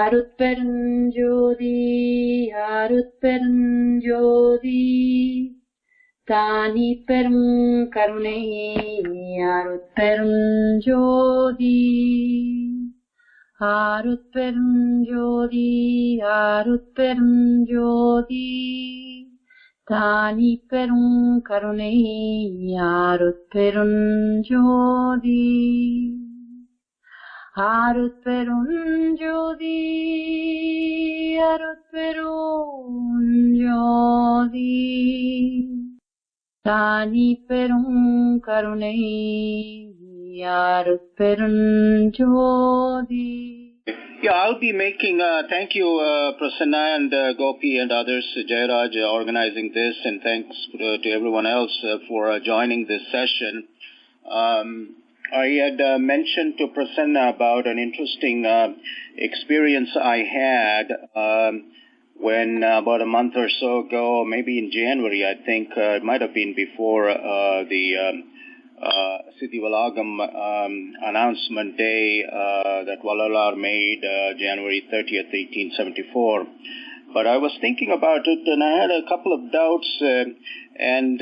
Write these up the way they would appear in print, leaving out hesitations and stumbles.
அருட்பெருஞ்சோதி அருட்பெருஞ்சோதி தானி பெரும் கருணை அருட்பெருஞ்சோதி அருட்பெருஞ்சோதி அருட்பெருஞ்சோதி தானி பெரும் கருணை அருட்பெருஞ்சோதி அருட்பெருஞ்சோதி அருட்பெருஞ்சோதி தானி பெரும் கருணை அருட்பெருஞ்சோதி. Yeah, I'll be making, thank you, Prasanna and Gopi and others, Jairaj, organizing this, and thanks to everyone else for joining this session. I had mentioned to Prasanna about an interesting experience I had when about a month or so ago, maybe in January, I think, it might have been before the Siddhi Valagam announcement day that Vallalar made January 30th, 1874. But I was thinking about it, and I had a couple of doubts, and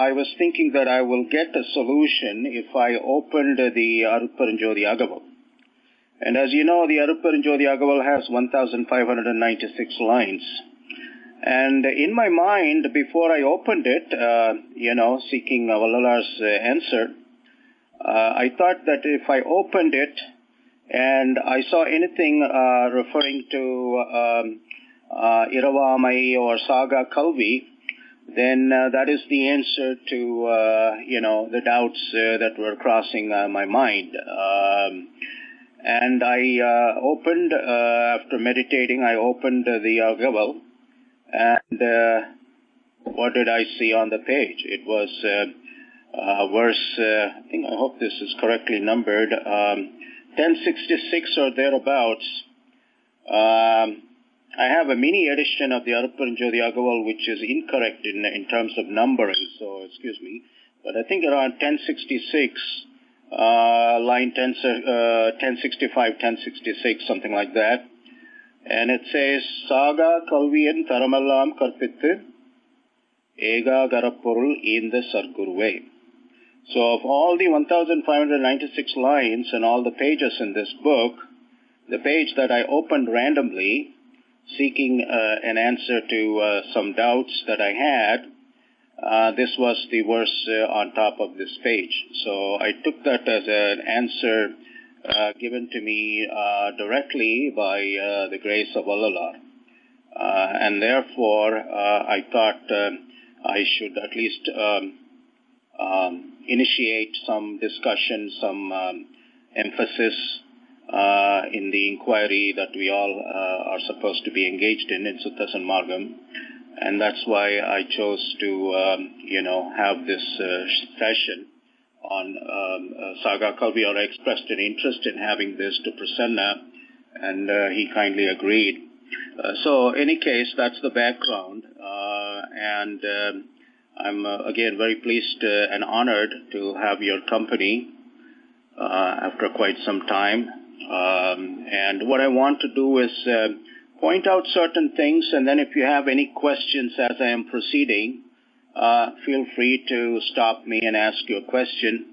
I was thinking that I will get a solution if I opened the Arupparanjodi Agaval. And as you know, the Arupparanjodi Agaval has 1,596 lines. And in my mind, before I opened it, seeking Vallalar's answer, I thought that if I opened it and I saw anything referring to Iravamai or Saga Kalvi, then that is the answer to, the doubts that were crossing my mind. And I opened, after meditating, I opened the Agaval. And what did I see on the page? It was verse, I hope this is correctly numbered, 1066 or thereabouts. I have a mini edition of the Arupparanjodi Agaval which is incorrect in terms of numbering, so excuse me. But I think around 1066, line 1065, 1066, something like that. And it says, Saga Kalviyan Tharamallam Karpithu Ega Garapurul in the Sarguruve. So of all the 1,596 lines and all the pages in this book, the page that I opened randomly, seeking an answer to some doubts that I had, this was the verse on top of this page. So I took that as an answer given to me directly by the grace of Vallalar. And therefore, I thought I should at least initiate some discussion, some emphasis in the inquiry that we all are supposed to be engaged in Sutta Sanmargam. And that's why I chose to, have this session on Saga Kalvi, or expressed an interest in having this to Prasanna, and he kindly agreed. So, in any case, that's the background, and I'm again very pleased and honored to have your company after quite some time. And what I want to do is point out certain things, and then if you have any questions as I am proceeding, feel free to stop me and ask your question.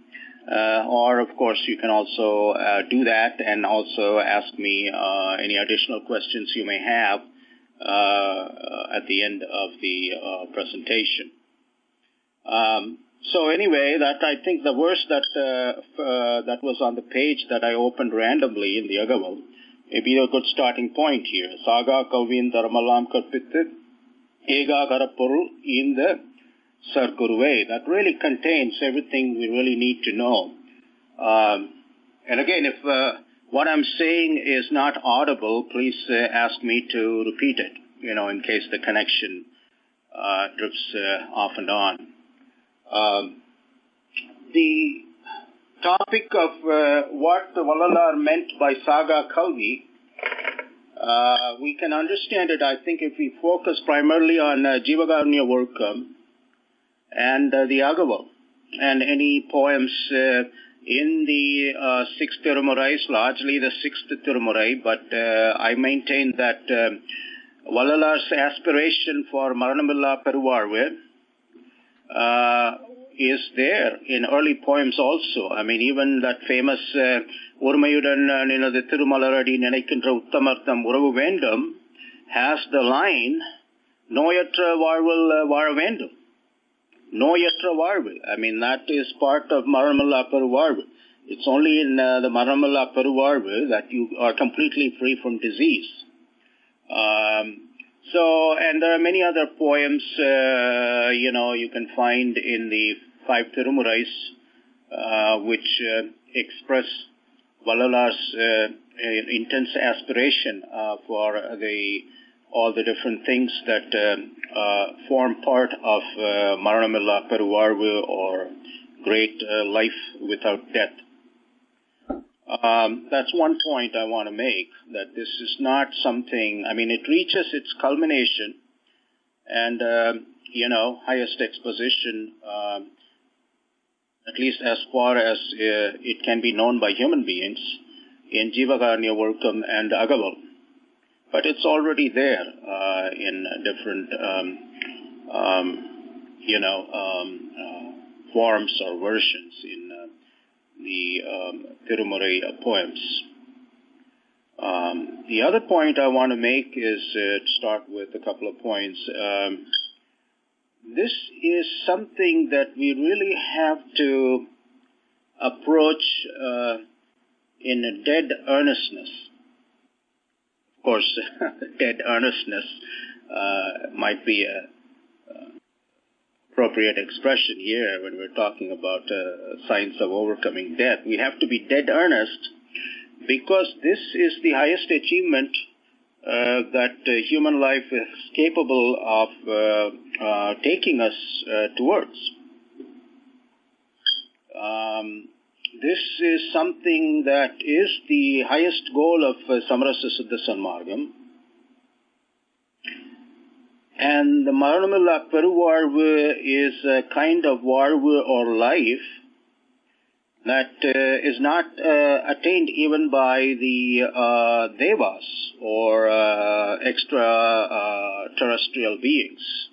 Or, of course, you can also do that and also ask me any additional questions you may have at the end of the presentation. So anyway, that I think the verse that was on the page that I opened randomly in the Agaval may be a good starting point here. Saga Kalvin Dharmalam Karpithu Ega Garapurul in the Sarguruve. That really contains everything we really need to know. And again, if what I'm saying is not audible, please ask me to repeat it, in case the connection drifts off and on. The topic of what Vallalar meant by Saga Kalvi, we can understand it, I think, if we focus primarily on Jivagarnya work and the Agaval, and any poems in the sixth Tirumurai, largely the sixth Tirumurai, but I maintain that Vallalar's aspiration for Maranamilla Peruvarvu is there in early poems also. I mean, even that famous Urmayudan, the Thirumalaradi Nenaikindra Uttamartham Uravu Vendum has the line, Noyatra Varval Varavendum. Noyatra Varval. I mean, that is part of Maranamilla Peruvarvu. It's only in the Maranamilla Peruvarvu that you are completely free from disease. And there are many other poems, you can find in the five Tirumurais, which express Vallalar's intense aspiration for all the different things that form part of Maranamilla Peruvarvu, or great life without death. That's one point I want to make, that this is not something, I mean, it reaches its culmination and, highest exposition, at least as far as it can be known by human beings, in Jivakarnya Workam and Agaval. But it's already there in different, forms or versions in the Tirumurai poems. The other point I want to make is to start with a couple of points. This is something that we really have to approach in a dead earnestness. Of course, dead earnestness might be a appropriate expression here when we're talking about science of overcoming death. We have to be dead earnest because this is the highest achievement that human life is capable of taking us towards. This is something that is the highest goal of Samarasa Siddha Sanmargam. And the Maranamilla Peruvarvu is a kind of varvu or life that is not attained even by the devas or extraterrestrial beings.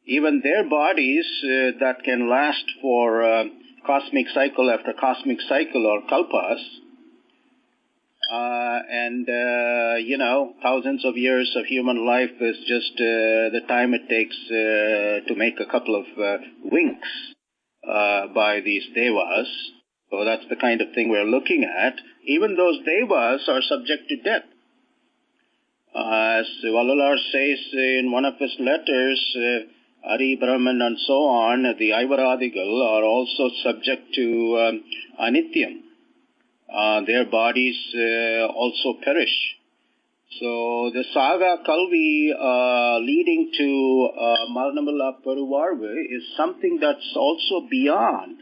Even their bodies that can last for cosmic cycle after cosmic cycle or kalpas, thousands of years of human life is just the time it takes to make a couple of winks by these devas. So that's the kind of thing we're looking at. Even those devas are subject to death. As Vallalar says in one of his letters, Ari, Brahman and so on, the Aivaradigal are also subject to Anityam. Their bodies also perish. So the saga Kalvi leading to Maranamilla Peruvarvu is something that's also beyond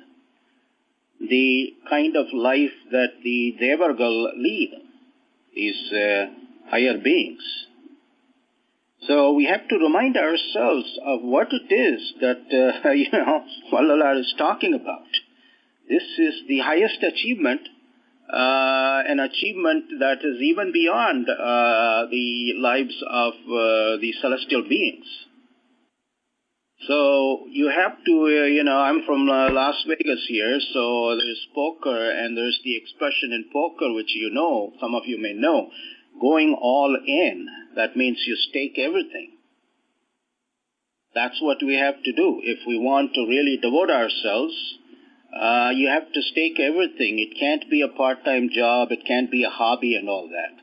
the kind of life that the Devargal lead, these higher beings. So we have to remind ourselves of what it is that, Vallalar is talking about. This is the highest achievement, an achievement that is even beyond the lives of the celestial beings. So you have to, I'm from Las Vegas here, so there's poker and there's the expression in poker, which some of you may know, going all in. That means you stake everything. That's what we have to do. If we want to really devote ourselves, you have to stake everything. It can't be a part-time job. It can't be a hobby and all that.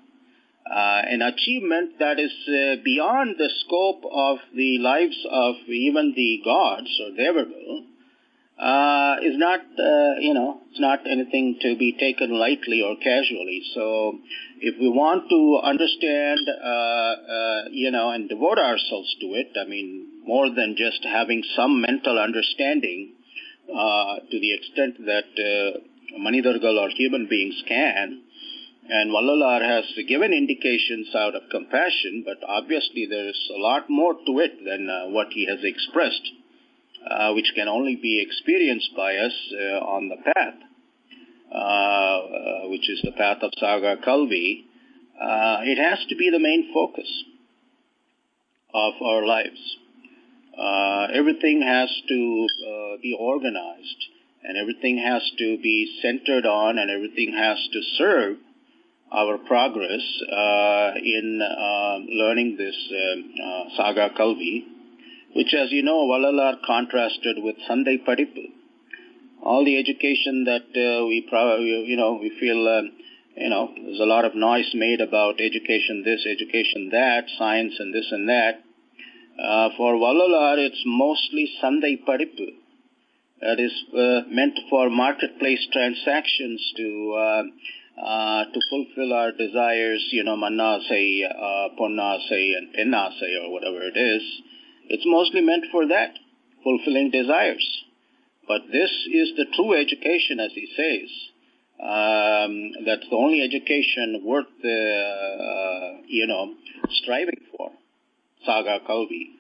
An achievement that is beyond the scope of the lives of even the gods or Devargal is not, it's not anything to be taken lightly or casually. So if we want to understand, and devote ourselves to it, I mean, more than just having some mental understanding, to the extent that Manidargal or human beings can, and Vallalar has given indications out of compassion, but obviously there is a lot more to it than what he has expressed which can only be experienced by us on the path, which is the path of Saga Kalvi, it has to be the main focus of our lives. Everything has to be organized, and everything has to be centered on, and everything has to serve our progress in learning this Saga Kalvi, which, as you know, Vallalar contrasted with Sunday Padippu. All the education that we feel, there's a lot of noise made about education this, education that, science and this and that. For Vallalar, it's mostly Sunday Padippu. That is meant for marketplace transactions to fulfill our desires, mannasai, ponnasai, and pennasai, or whatever it is. It's mostly meant for that, fulfilling desires. But this is the true education, as he says. That's the only education worth, striving for, Saga Kalvi.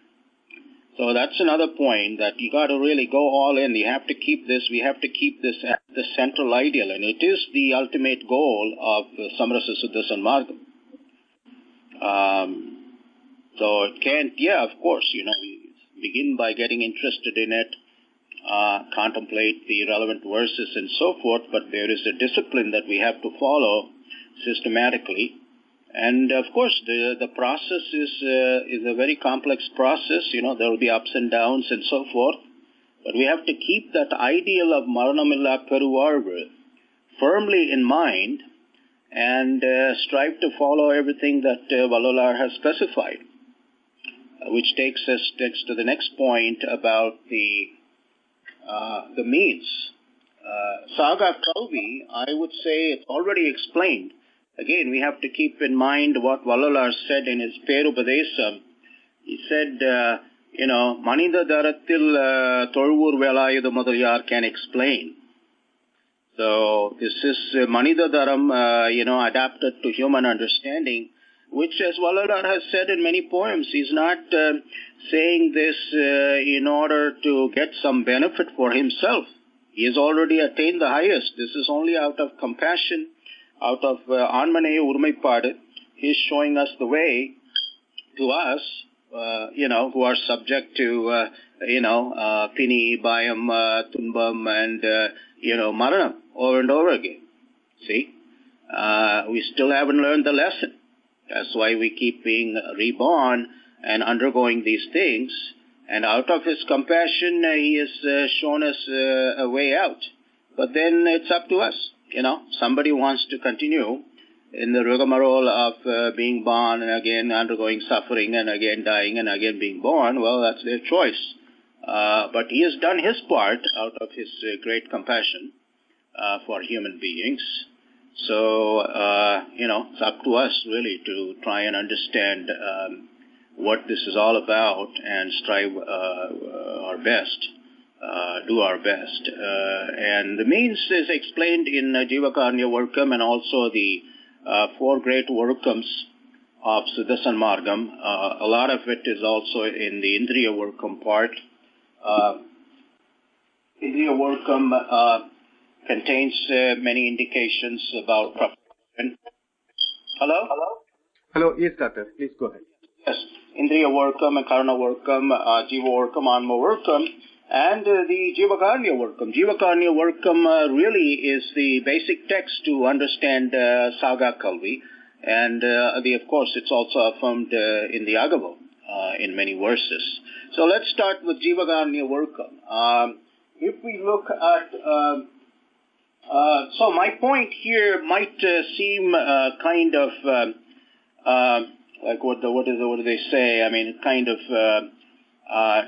So that's another point, that you got to really go all in. You have to keep this. We have to keep this as the central ideal, and it is the ultimate goal of Samrasa Siddha Sanmargam. So it can't. Yeah, of course. We begin by getting interested in it, contemplate the relevant verses and so forth. But there is a discipline that we have to follow systematically. And of course, the process is a very complex process. There will be ups and downs and so forth. But we have to keep that ideal of Maranamilla Peruvarvu firmly in mind and strive to follow everything that Vallalar has specified, which takes us to the next point about the means. Saga Kalvi, I would say, it's already explained. Again, we have to keep in mind what Vallalar said in his Perupadesam. He said, Manida Darathil Tolvur Velayudu Mudaliyar can explain. So this is Manida Dharam, adapted to human understanding, which, as Vallalar has said in many poems, he's not saying this in order to get some benefit for himself. He has already attained the highest. This is only out of compassion, out of Anmane Urmaipadu. He's showing us the way to us, who are subject to, Pini, Bayam, Tumbam, and, Maranam over and over again. See? We still haven't learned the lesson. That's why we keep being reborn and undergoing these things. And out of his compassion, he has shown us a way out. But then it's up to us. Somebody wants to continue in the rigmarole of being born and again undergoing suffering and again dying and again being born. Well, that's their choice. But he has done his part out of his great compassion for human beings. So, it's up to us really to try and understand what this is all about and strive our best, do our best. And the means is explained in Jivakarnya Workam and also the four great workams of Siddha Sanmargam. A lot of it is also in the Indriya Workam part. Indriya Workam contains many indications about perfection. Hello? Hello, yes, Doctor. Please go ahead. Yes. Indriya Workam, Karana Workam, Jiva Workam, Anma Workam, and the Jivakarnya Workam. Jivakarnya Workam really is the basic text to understand Saga Kalvi, and of course it's also affirmed in the Agavo in many verses. So let's start with Jivakarnya Workam. If we look at, so my point here might seem kind of like what do they say? I mean, it kind of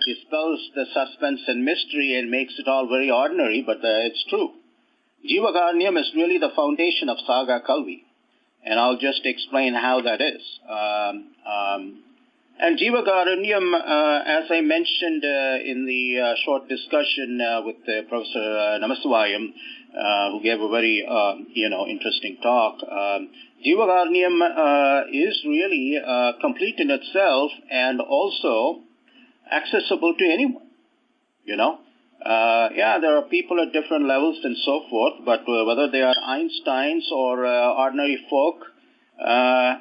dispels the suspense and mystery and makes it all very ordinary, but it's true. Jivakarnyam is really the foundation of Saga Kalvi, and I'll just explain how that is. And Jivakarnyam, as I mentioned in the short discussion with Professor Namaswayam, who gave a very interesting talk, Jivakarnyam is really complete in itself and also accessible to anyone. There are people at different levels and so forth, but whether they are Einsteins or ordinary folk,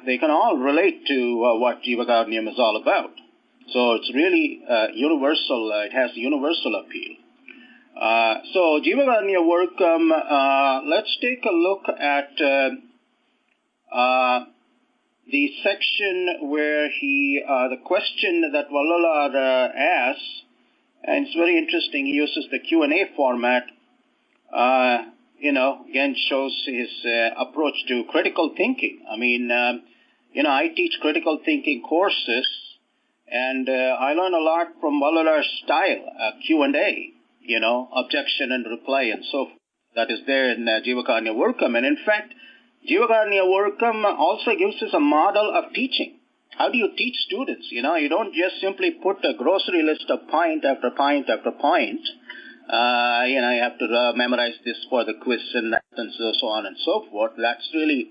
they can all relate to what Jivakarnyam is all about. So it's really universal. It has universal appeal. So Jivakarnya Workam, let's take a look at the section where the question that Vallalar asks, and it's very interesting. He uses the Q&A format. Again shows his approach to critical thinking. I mean, I teach critical thinking courses, and I learn a lot from Vallalar's style, Q&A, objection and reply and so forth. That is there in Jivakarnya Workam. And in fact, Jivakarnya Workam also gives us a model of teaching. How do you teach students? You don't just simply put a grocery list of point after point after point. You have to memorize this for the quiz and that and so on and so forth. That's really,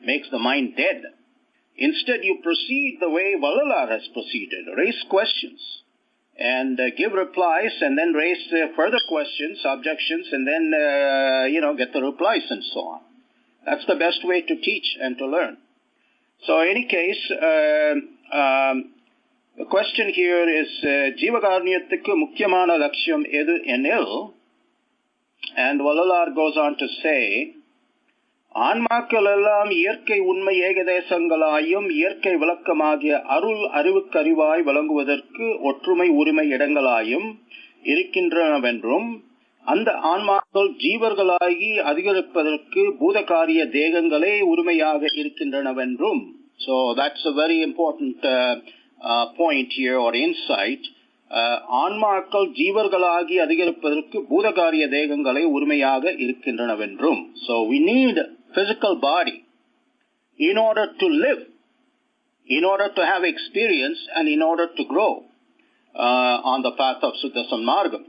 makes the mind dead. Instead, you proceed the way Vallalar has proceeded. Raise questions and give replies, and then raise further questions, objections, and then, get the replies and so on. That's the best way to teach and to learn. So in any case, the question here is, Jivakarnyathukku Mukhyamana Lakshyam Edu Enil, and Vallalar goes on to say, ஆன்மாக்கள் எல்லாம் இயற்கை உண்மை ஏகதேசங்களாயும் இயற்கை விளக்கமாகிய அருள் அறிவுக்கறிவாய் விளங்குவதற்கு ஒற்றுமை உரிமை இடங்களாயும் இருக்கின்றனவென்றும் அந்த ஆன்மாக்கள் ஜீவர்களாகி அதிகரிப்பதற்கு பூதகாரிய தேகங்களே உரிமையாக இருக்கின்றனவென்றும். So that's a very important point here or insight. ஆன்மாக்கள் ஜீவர்களாகி அதிகரிப்பதற்கு பூதகாரிய தேகங்களே உரிமையாக இருக்கின்றனவென்றும். So we need physical body in order to live, in order to have experience, and in order to grow on the path of Suddha Sanmargam.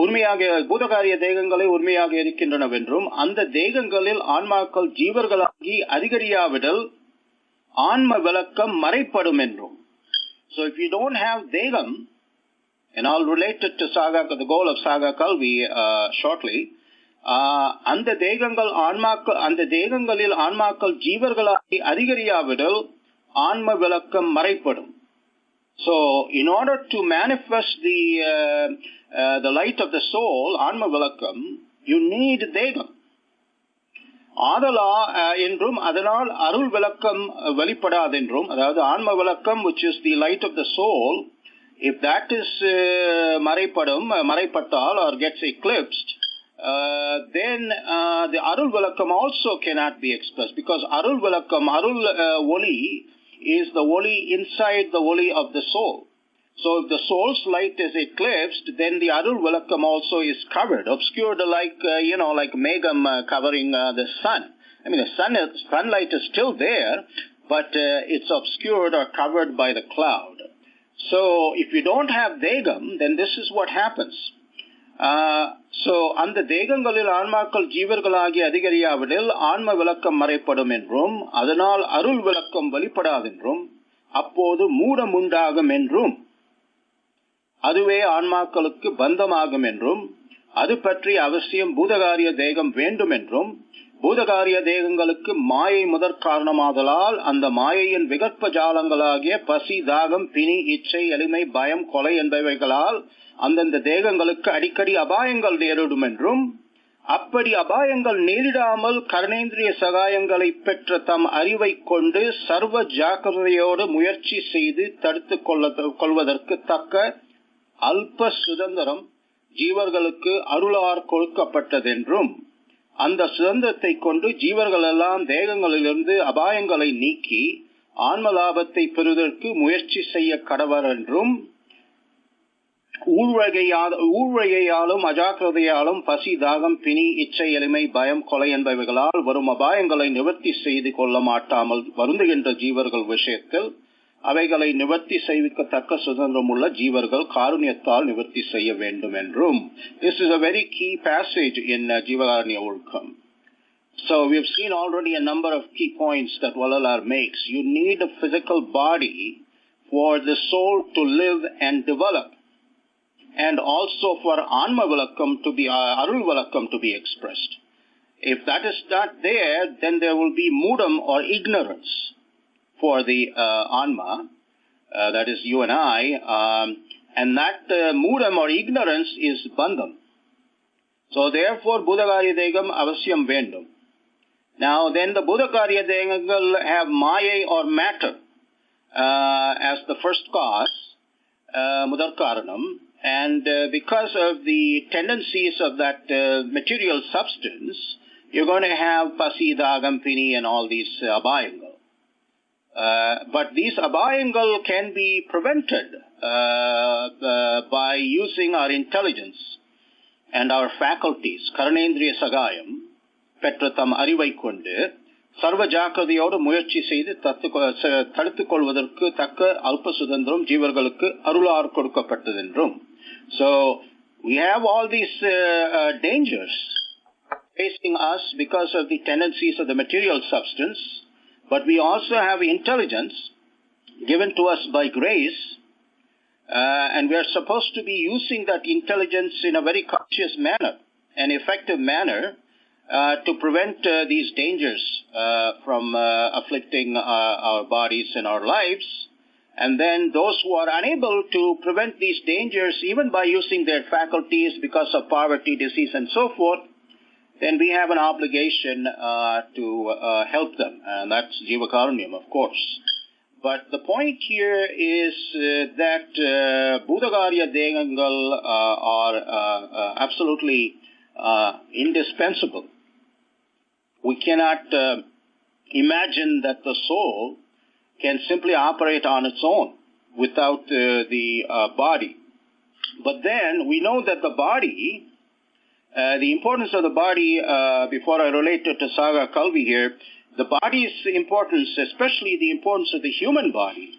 உண்மையாக பூதகாரிய தேகங்களே உண்மையாக இருக்கின்றனவென்றும் அந்த தேகங்களில் ஆன்மாக்கள் ஜீவர்களாகி அதிகரியாவிடல் ஆன்ம விளக்கம் மறைப்படும் என்றும். So if you don't have degam, and I'll relate it to Saga, the goal of Saga Kalvi shortly, அந்த தேகங்களில் ஆன்மாக்கள் ஜீவர்களாகி அதிகரியாவிடல் ஆன்ம விளக்கம் மறைப்படும். So in order to manifest the light of the soul, ஆன்ம விளக்கம், you need degam. ஆதலா என்றும் அதனால் அருள் விளக்கம் வெளிப்படாதென்றும், அதாவது ஆன்ம விளக்கம், which is the light of the soul, if that is மறைப்பட்டால் or gets eclipsed, then the arul vilakkam also cannot be expressed, because arul vilakkam, arul oli, is the oli inside the oli of the soul. So if the soul's light is eclipsed, then the arul vilakkam also is covered, obscured, like like megam covering the sun. I mean, the sunlight is still there, but it's obscured or covered by the cloud. So if you don't have degam, then this is what happens. So அந்த தேகங்களில் ஆன்மாக்கள் ஜீவர்களாகி அதிகரியாவிடில் ஆன்ம விளக்கம் மறைப்படும் என்றும் அதனால் அருள் விளக்கம் வெளிப்படாதென்றும் அப்போது மூடம் உண்டாகும் என்றும் அதுவே ஆன்மாக்களுக்கு பந்தமாகும் என்றும் அது பற்றி அவசியம் பூதகாரிய தேகம் வேண்டும் என்றும் பூதகாரிய தேகங்களுக்கு மாயை முதற் காரணமாதலால் அந்த மாயையின் விகற்ப ஜாலங்களாகிய பசி, தாகம், பிணி, இச்சை, எளிமை, பயம், கொலை என்பவைகளால் அந்தந்த தேகங்களுக்கு அடிக்கடி அபாயங்கள் நேரிடும் என்றும் அப்படி அபாயங்கள் நேரிடாமல் கர்ணேந்திரிய சகாயங்களை பெற்ற தம் அறிவை கொண்டு சர்வ ஜாக்கிரதையோடு முயற்சி செய்து தடுத்துக் கொள்வதற்கு தக்க அல்ப சுதந்திரம் ஜீவர்களுக்கு அருளார் கொடுக்கப்பட்டதென்றும் அந்த சுதந்திரத்தை கொண்டு ஜீவர்கள் எல்லாம் தேகங்களிலிருந்து அபாயங்களை நீக்கி ஆன்மலாபத்தை பெறுவதற்கு முயற்சி செய்ய கடவர் என்றும் ஊழ்வகையாலும் அஜாக்கிரதையாலும் பசி, தாகம், பிணி, இச்சை, எளிமை, பயம், கொலை என்பவைகளால் வரும் அபாயங்களை நிவர்த்தி செய்து கொள்ள மாட்டாமல் வருந்துகின்ற ஜீவர்கள் விஷயத்தில் அவைகளை நிவர்த்தி செய்விக்கத்தக்க சுதந்திரம் உள்ள ஜீவர்கள் காருண்யத்தால் நிவர்த்தி செய்ய வேண்டும் என்றும். This is a very key passage in Jivakarnya Workam. So we have seen already a number of key points that Vallalar makes. You need a physical body for the soul to live and develop, and also for Anma Valakkam to be, Arul Valakkam to be expressed. If that is not there, then there will be mudam or ignorance for the Anma, that is you and I, and that mudam or ignorance is bandham. So therefore, Buddhakarya Degam avasyam vendum. Now then the Buddhakarya Degangal have maya or matter as the first cause, Mudarkaranam, and because of the tendencies of that material substance, you're going to have pasi, dagam, pini, and all these abhayangal. But these abhayangal can be prevented by using our intelligence and our faculties, karanendriya sagayam, பெற்றதம் அறிவை கொண்டு சர்வ ஜாக்கிரதையோடு முயற்சி செய்து தடுத்துக் கொள்வதற்கு தக்க அல்ப சுதந்திரம் ஜீவர்களுக்கு அருளார் கொடுக்கப்பட்டதென்றும். So we have all these dangers facing us because of the tendencies of the material substance, but we also have intelligence given to us by grace, and we are supposed to be using that intelligence in a very conscious manner, an effective manner, to prevent these dangers from afflicting our bodies and our lives. And then those who are unable to prevent these dangers even by using their faculties because of poverty, disease, and so forth, then we have an obligation to help them, and that's Jivakarunyam, of course. But the point here is that Buddhakarya Degangal are absolutely indispensable. We cannot imagine that the soul can simply operate on its own without the body. But then we know that the body, the importance of the body, before I relate it to Saga Kalvi here, the body's importance, especially the importance of the human body,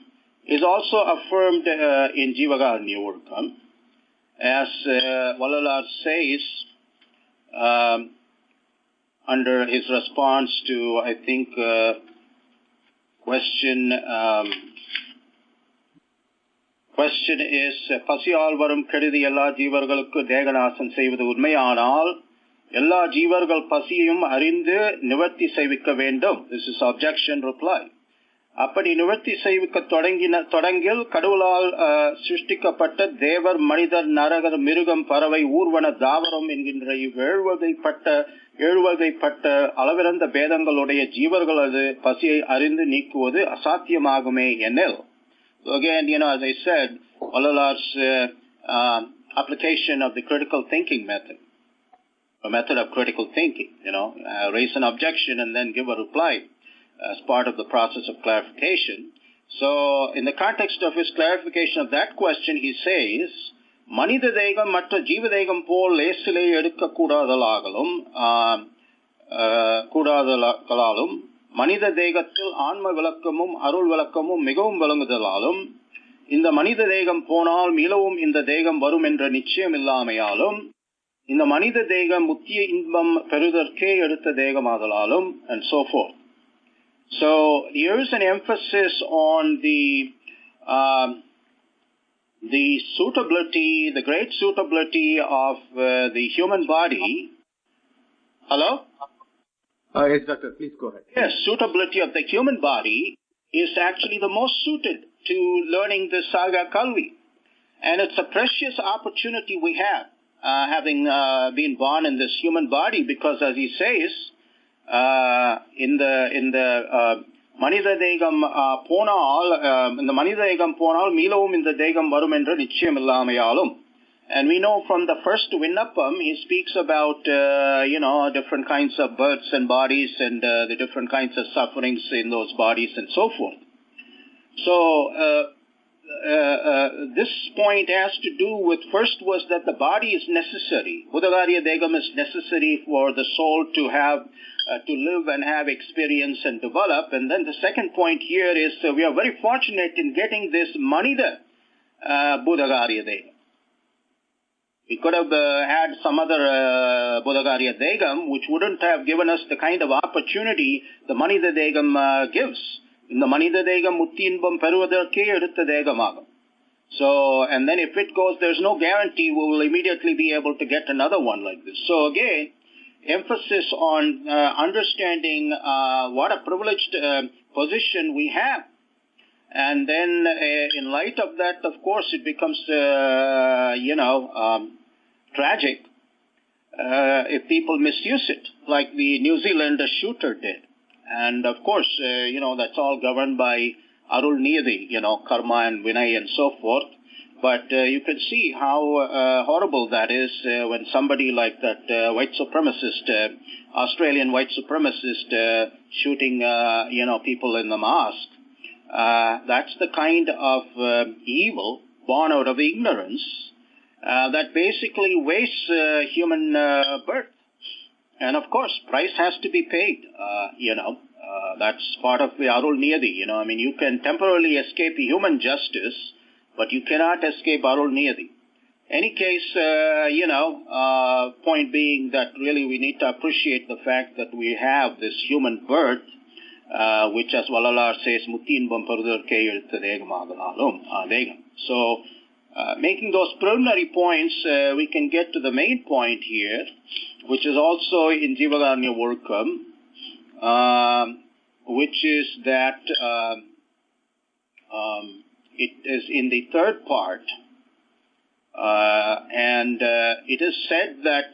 is also affirmed in Jivakarunya Urkam. As Vallalar says, under his response to, I think, question is, Pasiyal varum kedidi ella jeevargalukku deganasam seivathu unmaiyanal ella jeevargal pasiyum arindu nivarti seivikka vendum. This is objection reply. அப்படி நிவர்த்தி செய்விக்க தொடங்கில் கடவுளால் சிருஷ்டிக்கப்பட்ட தேவர், மனிதர், நரகர், மிருகம், பறவை, ஊர்வன, தாவரம் என்கின்ற ஏழ்வகைப்பட்ட அளவிறந்த பேதங்களுடைய ஜீவர்களது பசியை அறிந்து நீக்குவது அசாத்தியமாகுமே எனில். So again, as I said, Vallalar's application of the critical thinking method, a method of critical thinking, raise an objection and then give a reply as part of the process of clarification. So, in the context of his clarification of that question, he says, மனித தேகம் மற்ற ஜீவ தேகம் போல் லேசிலே எடுக்க கூடாதலாலும் மனித தேகத்தில் ஆன்ம விளக்கமும் அருள் விளக்கமும் மிகவும் விளங்குதலாலும் இந்த மனித தேகம் போனால் மீளவும் இந்த தேகம் வரும் என்ற நிச்சயம் இல்லாமையாலும் இந்த மனித தேகம் முத்திய இன்பம் பெறுதற்கே எடுத்த தேகமாதலாலும் and so forth. So here is an emphasis on the suitability, the great suitability of the human body. Hello? Yes, doctor, please go ahead. Yes, suitability of the human body is actually the most suited to learning the Saga Kalvi. And it's a precious opportunity we have, having been born in this human body, because as he says, in the மனித தேகம் போனால் மீளவும் இந்த தேகம் வரும் என்ற நிச்சயம் இல்லாமையாலும். And we know from the first Vinnapam, he speaks about, different kinds of births and bodies and the different kinds of sufferings in those bodies and so forth. So, this point has to do with, first was that the body is necessary. Buddhakarya Degam is necessary for the soul to have, to live and have experience and develop. And then the second point here is we are very fortunate in getting this Manida Buddhakarya Degam. We could have had some other Buddhakarya Degam which wouldn't have given us the kind of opportunity the Manida Degam gives. இந்த மனித தேகம் முத்தி இன்பம் பெறுவதற்கே எடுத்த தேகமாகும். So, and then if it goes, there's no guarantee we will immediately be able to get another one like this. So again, emphasis on understanding what a privileged position we have. And then in light of that, of course, it becomes, tragic if people misuse it, like the New Zealander shooter did. And of course, that's all governed by Arul Niyati, karma and Vinay and so forth. But you can see how horrible that is when somebody like that white supremacist, Australian white supremacist shooting, people in the mosque. That's the kind of evil born out of ignorance that basically wastes human birth. And of course, price has to be paid, that's part of the Arul Niyati, you can temporarily escape human justice, but you cannot escape Arul Niyati. Any case, point being that really we need to appreciate the fact that we have this human birth, which as Valalar says, Mutti Inbam Parudharke Elutha Degamagalalum Degam. So, making those preliminary points, we can get to the main point here, which is also in Jivagarnya Workam, which is that it is in the third part, and it is said that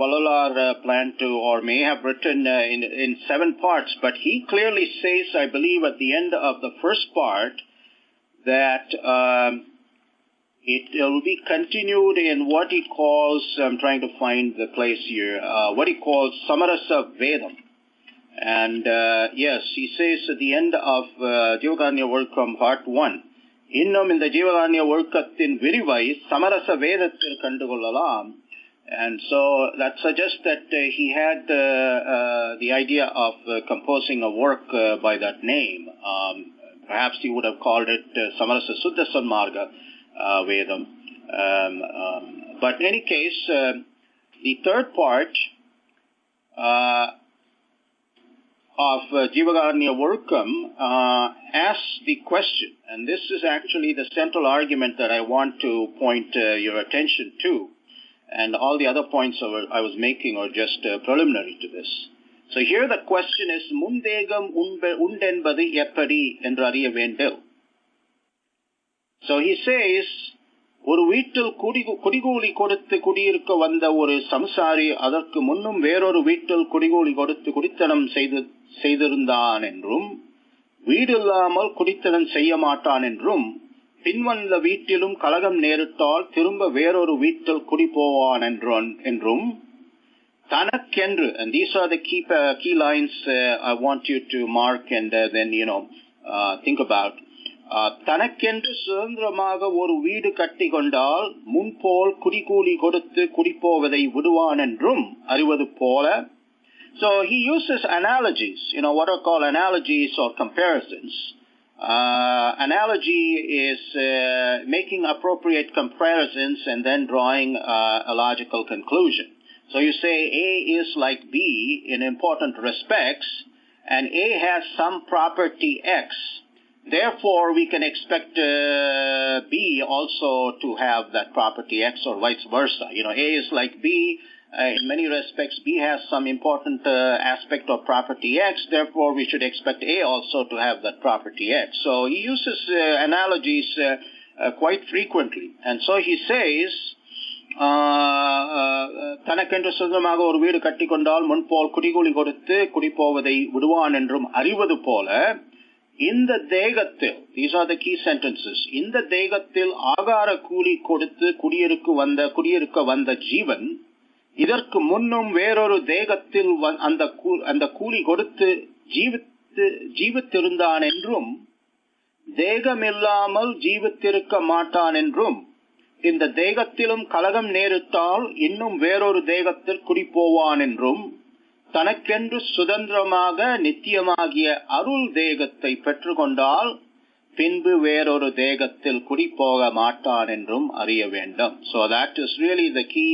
Valalar planned to or may have written in 7 parts, but he clearly says, I believe at the end of the first part, that it will be continued in what he calls, I'm trying to find the place here, what he calls Samarasa Vedam. And yes, he says at the end of Jivagarnya Workam part 1, இன்னும் இந்த ஜீவகாருண்ய ஒழுக்கத்தின் விரிவை சமரச வேதத்தில் கண்டுகொள்ளலாம். And so that suggests that he had the idea of composing a work by that name. Perhaps he would have called it Samarasa Suddha Sanmarga Vedam. But in any case, the third part of Jivagarnya Workam asks the question, and this is actually the central argument that I want to point your attention to, and all the other points I was making are just preliminary to this. So here the question is, Mundegam undenbadu eppadi endru ariya vendel. So he says, ஒரு வீட்டில் குடிகூலி கொடுத்து குடியிருக்க வந்த ஒரு சம்சாரி அதற்கு முன்னும் வேறொரு வீட்டில் குடிகூலி கொடுத்து குடித்தனம் செய்திருந்தான் என்றும், வீடு இல்லாமல் குடித்தனம் செய்ய மாட்டான் என்றும், பின்வந்த வீட்டிலும் கலகம் நேரிட்டால் திரும்ப வேறொரு வீட்டில் குடி போவான் என்றும், தனக்கென்று, and these are the key lines I want you to mark and then think about. தனக்கென்று சுதந்திரமாக ஒரு வீடு கட்டி கொண்டால் முன்போல் குடிகூலி கொடுத்து குடிப்போவதை விடுவான் என்றும் அறிவது போல. So he uses analogies, what are called analogies or comparisons. Analogy is making appropriate comparisons and then drawing a logical conclusion. So you say A is like B in important respects, and A has some property X. Therefore, we can expect B also to have that property X or vice versa. A is like B. In many respects, B has some important aspect of property X. Therefore, we should expect A also to have that property X. So he uses analogies quite frequently. And so he says, தனக்கென்று சுதந்திரமாக ஒரு வீடு கட்டி கொண்டால் முன்போல் குடிகூலி கொடுத்து குடிப்போவதை விடுவான் என்றும் அறிவது போல, இந்த தேகத்தில், these are the key sentences, இந்த தேகத்தில் ஆகார கூலி கொடுத்து குடியிருக்க வந்த ஜீவன் இதற்கு முன்னும் வேறொரு தேகத்தில் அந்த கூலி கொடுத்து ஜீவித்திருந்தான் என்றும், தேகமில்லாமல் ஜீவித்திருக்க மாட்டான் என்றும், இந்த தேகத்திலும் கலகம் நேரிட்டால் இன்னும் வேறொரு தேகத்தில் குடிப்போவான் என்றும், தனக்கென்று சுதந்திரமாக நித்தியமாகிய அருள் தேகத்தை பெற்றுக்கொண்டால் பின்பு வேறொரு தேகத்தில் குடிப்போக மாட்டான் என்றும் அறிய வேண்டும். So that is really the key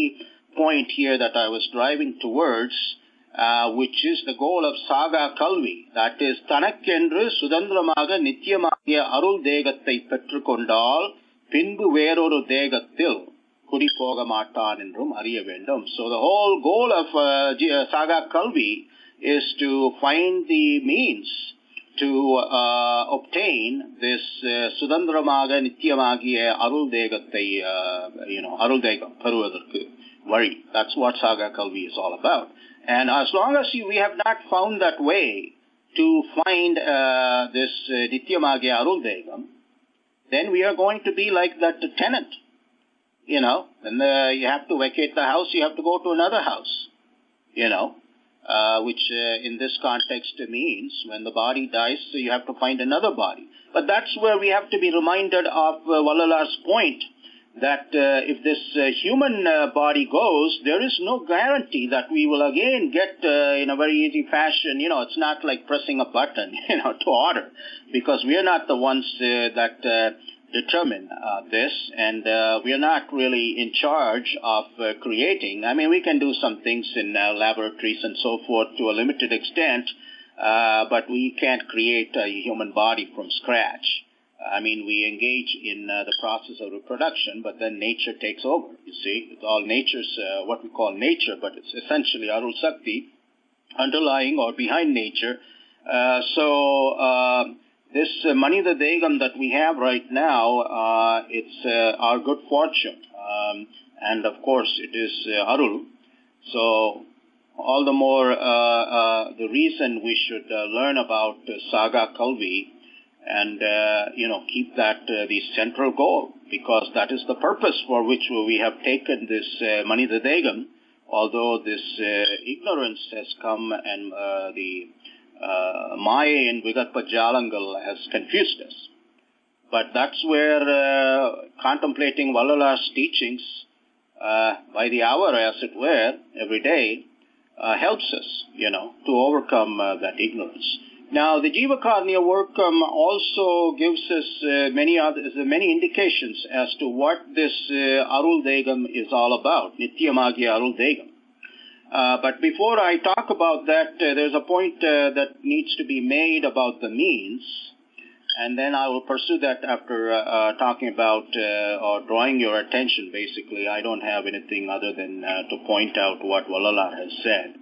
point here that I was driving towards. which is the goal of Saga Kalvi, that is, Tanakendru Sudandramaga Nityamagiya Arul Degathai Petrukondal, Pinbu Veroru Degathil, Kuripoga Matan Endrum Ariya Vendum. So the whole goal of Saga Kalvi is to find the means to obtain this Sudandramaga Nityamagiya Arul Degathai, Arul Degam, Paruvadarku Vari. That's what Saga Kalvi is all about. And as long as we have not found that way to find this Nityamagiya Arul Degam, then we are going to be like that tenant. Then you have to vacate the house, you have to go to another house, which in this context means when the body dies, so you have to find another body. But that's where we have to be reminded of Vallalar's point that if this human body goes, there is no guarantee that we will again get in a very easy fashion. It's not like pressing a button, to order, because we are not the ones that determine this, and we are not really in charge of creating. I mean, we can do some things in laboratories and so forth to a limited extent, but we can't create a human body from scratch. I mean, we engage in the process of reproduction, but then nature takes over, you see. It's all nature's, what we call nature, but it's essentially Arul Sakti, underlying or behind nature. This Manida Degam that we have right now, it's our good fortune. And of course, it is Arul. So all the more the reason we should learn about Saga Kalvi and, keep that the central goal, because that is the purpose for which we have taken this Manida Degam, although this ignorance has come and the Maya and Vigatpa Jalangal has confused us. But that's where contemplating Vallalar's teachings by the hour, as it were, every day, helps us, to overcome that ignorance. Now, the Jivakarnya work also gives us many indications as to what this Arul Degam is all about, Nityamagiya Arul Degam. But before I talk about that, there's a point that needs to be made about the means, and then I will pursue that after talking about or drawing your attention, basically. I don't have anything other than to point out what Vallalar has said.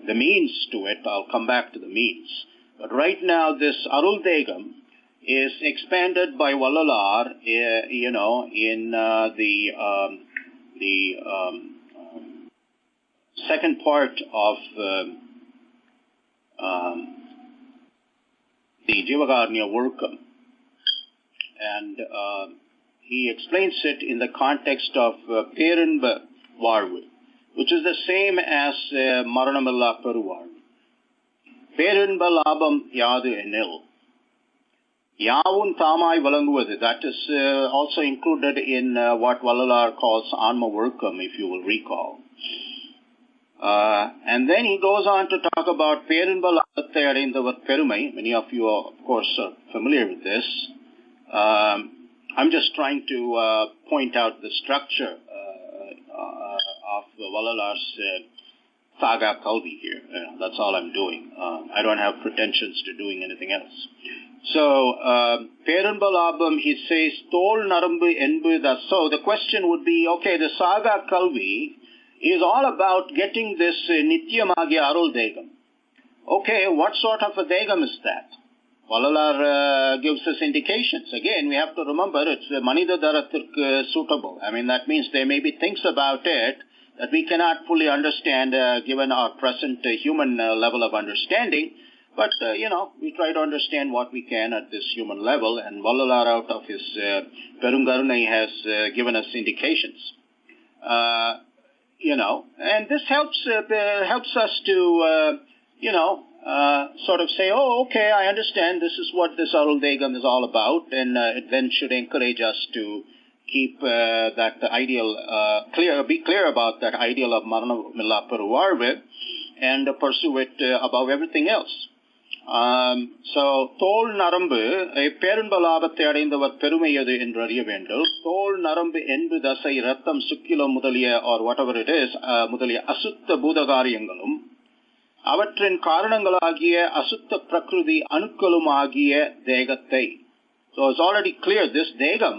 The means to it, I'll come back to the means. But right now, this Arul Degam is expanded by Vallalar, in the second part of the Jivakarnya Workam. And he explains it in the context of Perinba Varvu, which is the same as Maranamilla Peruvarvu. Perinba Labam Yadu Enil. Yavun Tamai Valanguvathu, that is also included in what Vallalar calls Anma Workam, if you will recall. And then he goes on to talk about Perinba Labathai Adaindavar Perumai. Many of you, of course, are familiar with this. I'm just trying to point out the structure of Vallalar's Saga Kalvi here. That's all I'm doing. I don't have pretensions to doing anything else. So, Perenbalabam, he says, Tol Narambu Enbu Das. So the question would be, okay, the Saga Kalvi is all about getting this Nityamagiya Arul Degam. Okay, what sort of a Degam is that? Vallalar gives us indications. Again, we have to remember it's Manida Darathirk suitable. I mean, that means there may be things about it that we cannot fully understand given our present human level of understanding. But, we try to understand what we can at this human level, and Vallalar out of his Perungarunai has given us indications. And this helps us to, sort of say, oh, okay, I understand this is what this Arul Degam is all about, and it then should encourage us to keep that ideal be clear about that ideal of Maranamilla Peruvarvu and pursue it above everything else. So, தோல் நரம்பு பேரன்ப லாபத்தை அடைந்தவர் பெருமையது என்று அறிய வேண்டும். தோல் நரம்பு என்பு தசை ரத்தம் சுக்கிலம் முதலிய or whatever it is முதலிய அசுத்த பூதகாரியங்களும் அவற்றின் காரணங்களாகிய அசுத்த பிரகிருதி அணுக்களும் ஆகிய தேகத்தை. So it's already clear this degam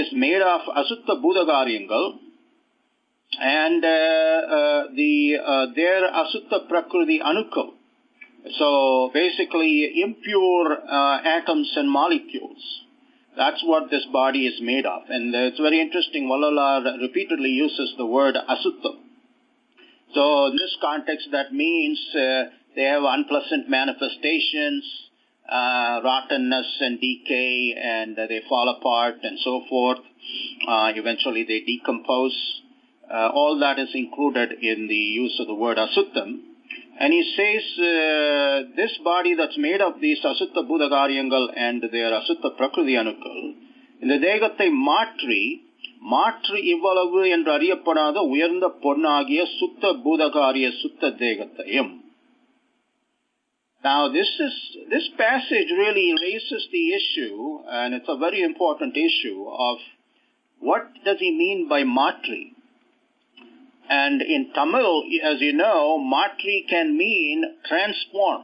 is made of asutta bhudagaaryangal and their asutta prakriti anukal. So basically impure atoms and molecules. That's what this body is made of. And it's very interesting, Vallalar repeatedly uses the word asutta. So in this context that means they have unpleasant manifestations, rottenness and decay, and they fall apart and so forth. Eventually they decompose. All that is included in the use of the word asuttam. And he says this body that's made of these asutta bhudagaaryangal and their asutta prakriti anukal, இந்த தேகத்தை மாற்றி இவ்வளவு என்று அறியப்படாத உயர்ந்த பொன்னாகிய சுத்த பூதகாரிய சுத்த தேகத்தையும். Now this passage really raises the issue, and it's a very important issue, of what does he mean by matri? And in Tamil, as you know, matri can mean transform.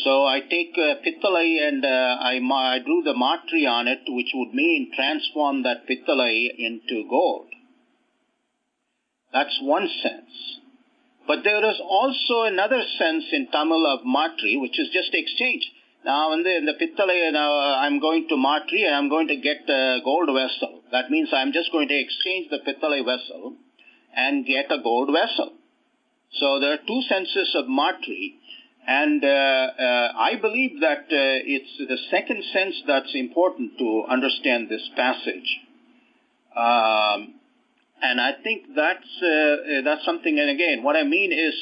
So I take pittalai and I drew the matri on it, which would mean transform that pittalai into gold. That's one sense. But there is also another sense in Tamil of matri, which is just exchange. Now, in the pittalai, I'm going to matri and I'm going to get a gold vessel. That means I'm just going to exchange the pittalai vessel and get a gold vessel. So there are two senses of matri. And I believe that it's the second sense that's important to understand this passage. And I think that's something, and again, what I mean is,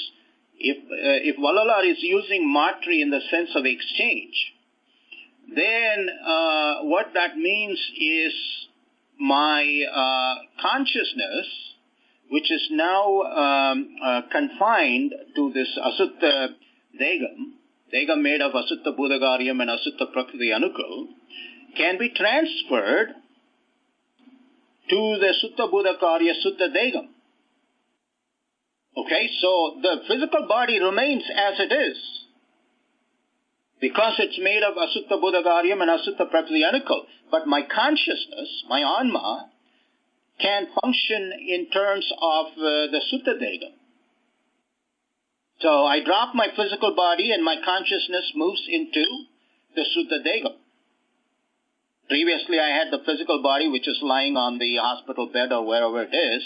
if Vallalar is using matri in the sense of exchange, then what that means is my consciousness, which is now confined to this asutta degam made of asutta bhudagaryam and asutta prakriti anukal, can be transferred to the sutta bhudakarya sutta degam. Okay, so the physical body remains as it is because it's made of asutta bhudagaryam and asutta prakriti anukal. But my consciousness, my anma, can function in terms of the sutta degam. So I drop my physical body and my consciousness moves into the sutta degam. Previously I had the physical body which is lying on the hospital bed or wherever it is,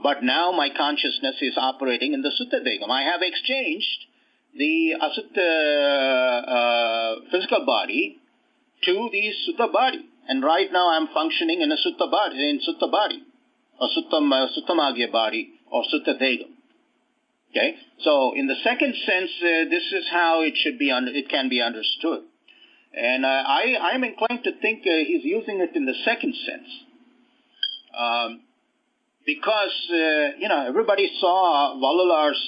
but now my consciousness is operating in the sutta degam. I have exchanged the asutta physical body to the sutta body, and right now I am functioning in a sutta body, or suttamagya body, or sutta degam. Okay, so in the second sense, this is how it can be understood. And I'm inclined to think he's using it in the second sense. Because, everybody saw Vallalar's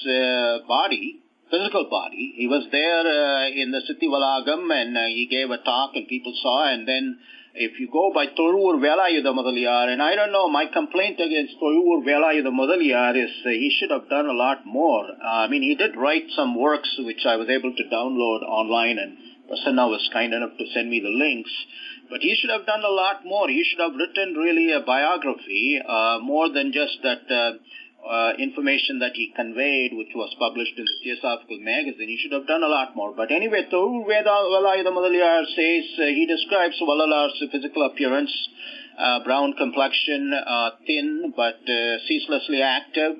body, physical body. He was there in the Siddhi Valagam and he gave a talk and people saw. And then if you go by Tolur Velayuda Mudaliyar, and I don't know, my complaint against Tolur Velayuda Mudaliyar is he should have done a lot more. He did write some works which I was able to download online, and Prasanna was kind enough to send me the links. But he should have done a lot more. He should have written really a biography, more than just that information that he conveyed, which was published in the Theosophical magazine. He should have done a lot more. But anyway, Tolur Velayuda Mudaliyar says, he describes Vallalar's physical appearance, brown complexion, thin but ceaselessly active,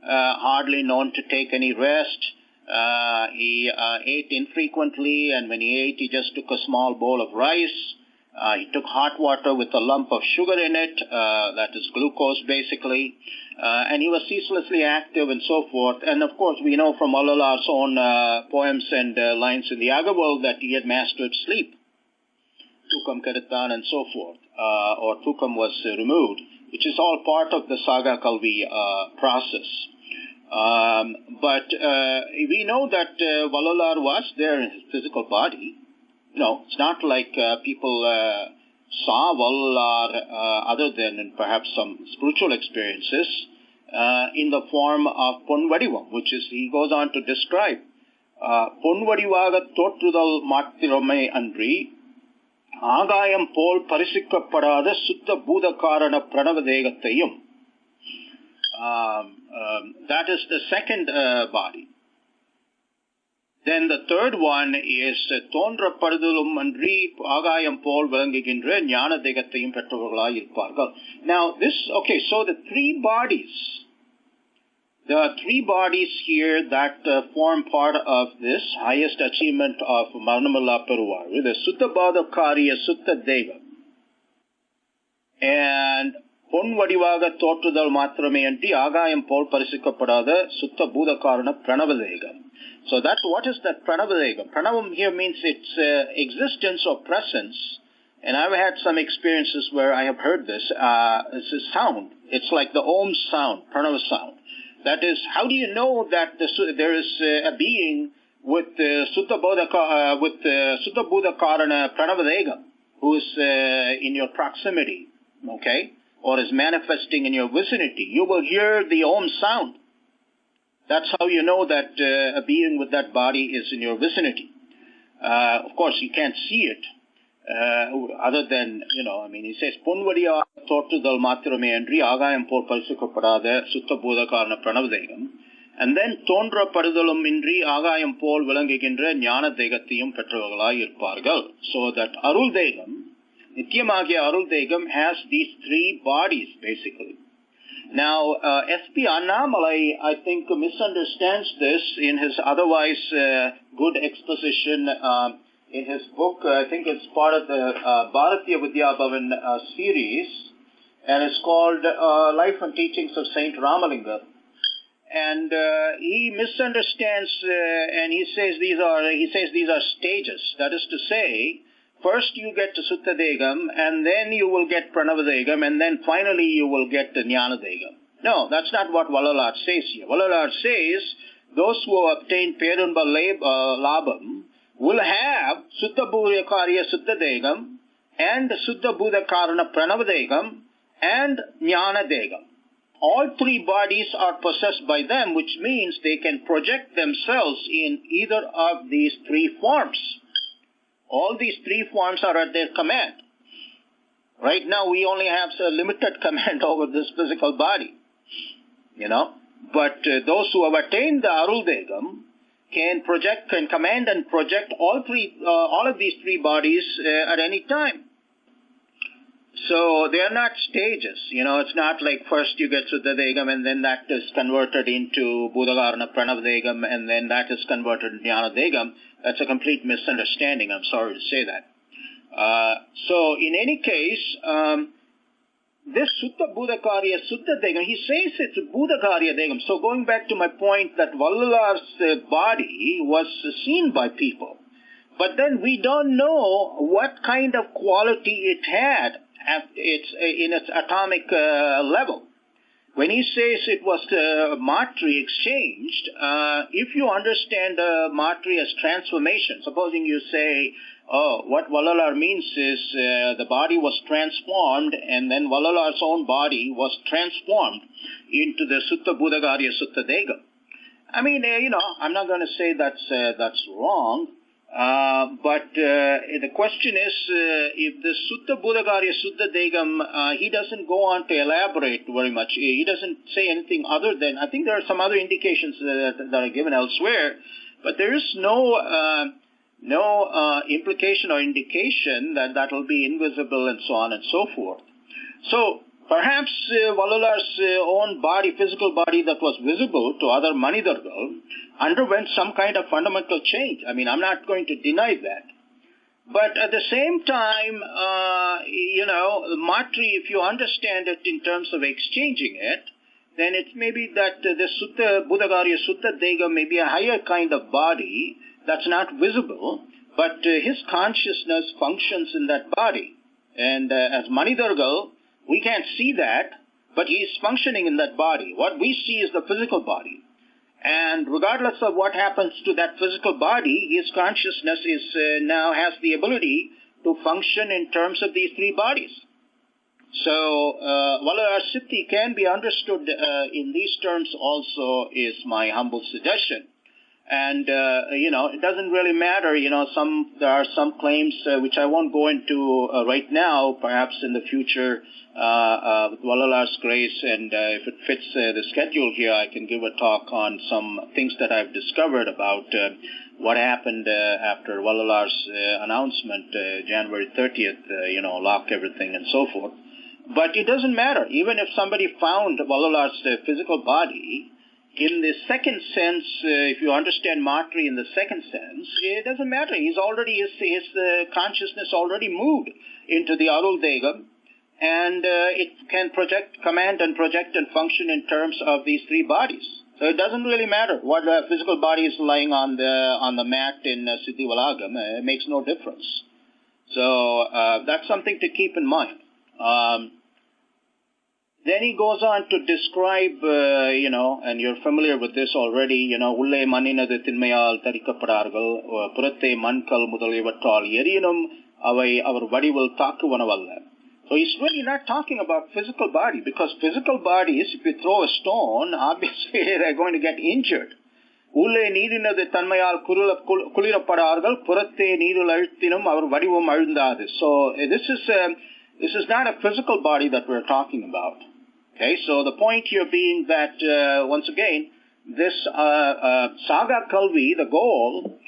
hardly known to take any rest. He ate infrequently, and when he ate, he just took a small bowl of rice. He took hot water with a lump of sugar in it, that is glucose basically, and he was ceaselessly active and so forth. And of course, we know from Vallalar's own poems and lines in the Agaval that he had mastered sleep, Tukam Karitan and so forth, or Tukam was removed, which is all part of the Saga Kalvi process. But we know that Vallalaar was there in his physical body. It's not like people saw Vallalaar other than in perhaps some spiritual experiences in the form of Ponvadivam, which is, he goes on to describe, Ponvadivaga Thotrudal Mattirame Andri, Agayam Pol Parisikapadada Sutta Buddhakarana Pranavadegatayum. That is the second body. Then the third one is Tondra Padulum Andri Agayam Pol Valangigendra Jnana Degatayum Petrovalai Irpargal. Now so the three bodies. There are three bodies here that form part of this highest achievement of Marnamala Peruvaru, the Sutta Bhadakariya Sutta Deva. And Ponvadivaga Thotrudal Matrame Anti Agayam Pol Parisikapadada Sutta Buddhakarana Pranavadegam. So what is that Pranavadegam? Pranavam here means its existence or presence. And I've had some experiences where I have heard this. It's a sound. It's like the Om sound, Pranava sound. That is, how do you know that there is a being with Sutta Buddhakarana Pranavadegam who is in your proximity, okay, or is manifesting in your vicinity? You will hear the Om sound. That's how you know that a being with that body is in your vicinity. Of course, you can't see it. Other than, he says, Ponvadiya Thotrudal Matrame Andri Agayam Pol Parisikapadada Sutta Buddhakarana Pranavadegam. And then Tondra Padudalum Indri Agayam Pol Vilangigendra Jnana Degatiyum Petrovalai Irpargal. So that Arul Degam, Nityamagya Arul Degam, has these three bodies basically. Now, S.P. Annamalai, I think, misunderstands this in his otherwise good exposition in his book. I think it's part of the Bharatiya Vidya Bhavan series, and it's called Life and Teachings of Saint Ramalinga. And he misunderstands, and he says these are stages. That is to say, first you get to Sutta Degam, and then you will get Pranava Degam, and then finally you will get the Jnana Degam. No, that's not what Vallalaar says here. Vallalaar says those who obtain Perunba Labam will have Sutta Buddhakarya Sutta Degam and Sutta Buddhakarana Pranava Degam and Jnana Degam. All three bodies are possessed by them, which means they can project themselves in either of these three forms. All these three forms are at their command. Right now we only have a limited command over this physical body, But those who have attained the Arul Degam can command and project all of these three bodies at any time. So they are not stages, it's not like first you get Sutta Degam and then that is converted into Buddhakarana Pranava Degam and then that is converted into Jnana Degam. That's a complete misunderstanding. I'm sorry to say that. So in any case, this Sutta Buddhakarya Sutta Degam, he says it's Buddhakarya Degam. So going back to my point that Vallalaar's body was seen by people. But then we don't know what kind of quality it had in its atomic level. When he says it was matri exchanged, if you understand matri as transformation, supposing you say, what Vallalaar means is the body was transformed and then Vallalaar's own body was transformed into the Sutta Buddhakarya Sutta Degam. I mean, I'm not going to say that's wrong. But the question is, if the Sutta Buddhakarya Sutta Degam, he doesn't go on to elaborate very much. He doesn't say anything other than, I think there are some other indications that are given elsewhere, but there is no implication or indication that will be invisible and so on and so forth. So perhaps Vallalaar's own body, physical body that was visible to other Manidargal, underwent some kind of fundamental change. I mean, I'm not going to deny that. But at the same time, matri, if you understand it in terms of exchanging it, then it may be that the Sutta Buddhakarya Sutta Degam may be a higher kind of body that's not visible, but his consciousness functions in that body. And as Manidargal, we can't see that, but he is functioning in that body. What we see is the physical body. And regardless of what happens to that physical body, his consciousness now has the ability to function in terms of these three bodies. So, Valala Siddhi can be understood in these terms also, is my humble suggestion. And, it doesn't really matter, there are some claims which I won't go into right now, perhaps in the future, with Valala's grace, and if it fits the schedule here, I can give a talk on some things that I've discovered about what happened after Valala's announcement, January 30th, lock everything and so forth. But it doesn't matter. Even if somebody found Valala's physical body, in the second sense, if you understand Matri in the second sense, it doesn't matter. He's already, his consciousness already moved into the Arul Degam, and it can command and project and function in terms of these three bodies. So it doesn't really matter what physical body is lying on the mat in Siddhi Valagam. It makes no difference. So that's something to keep in mind. Then he goes on to describe, and you're familiar with this already, ulle maninadu tinmayal tarikkapadargal, puratte mankal mudaliyavatral yerinum avai avar vadivil taakkuvanavalla. So he's really not talking about physical body, because physical bodies, if you throw a stone, obviously they're going to get injured. Ulle neerinadu tanmayal kulirapadargal, puratte neeril aluthinum avar vadivam alundadu. So this is not a physical body that we're talking about. Okay, so the point here being that, once again, this Saga Kalvi, the goal,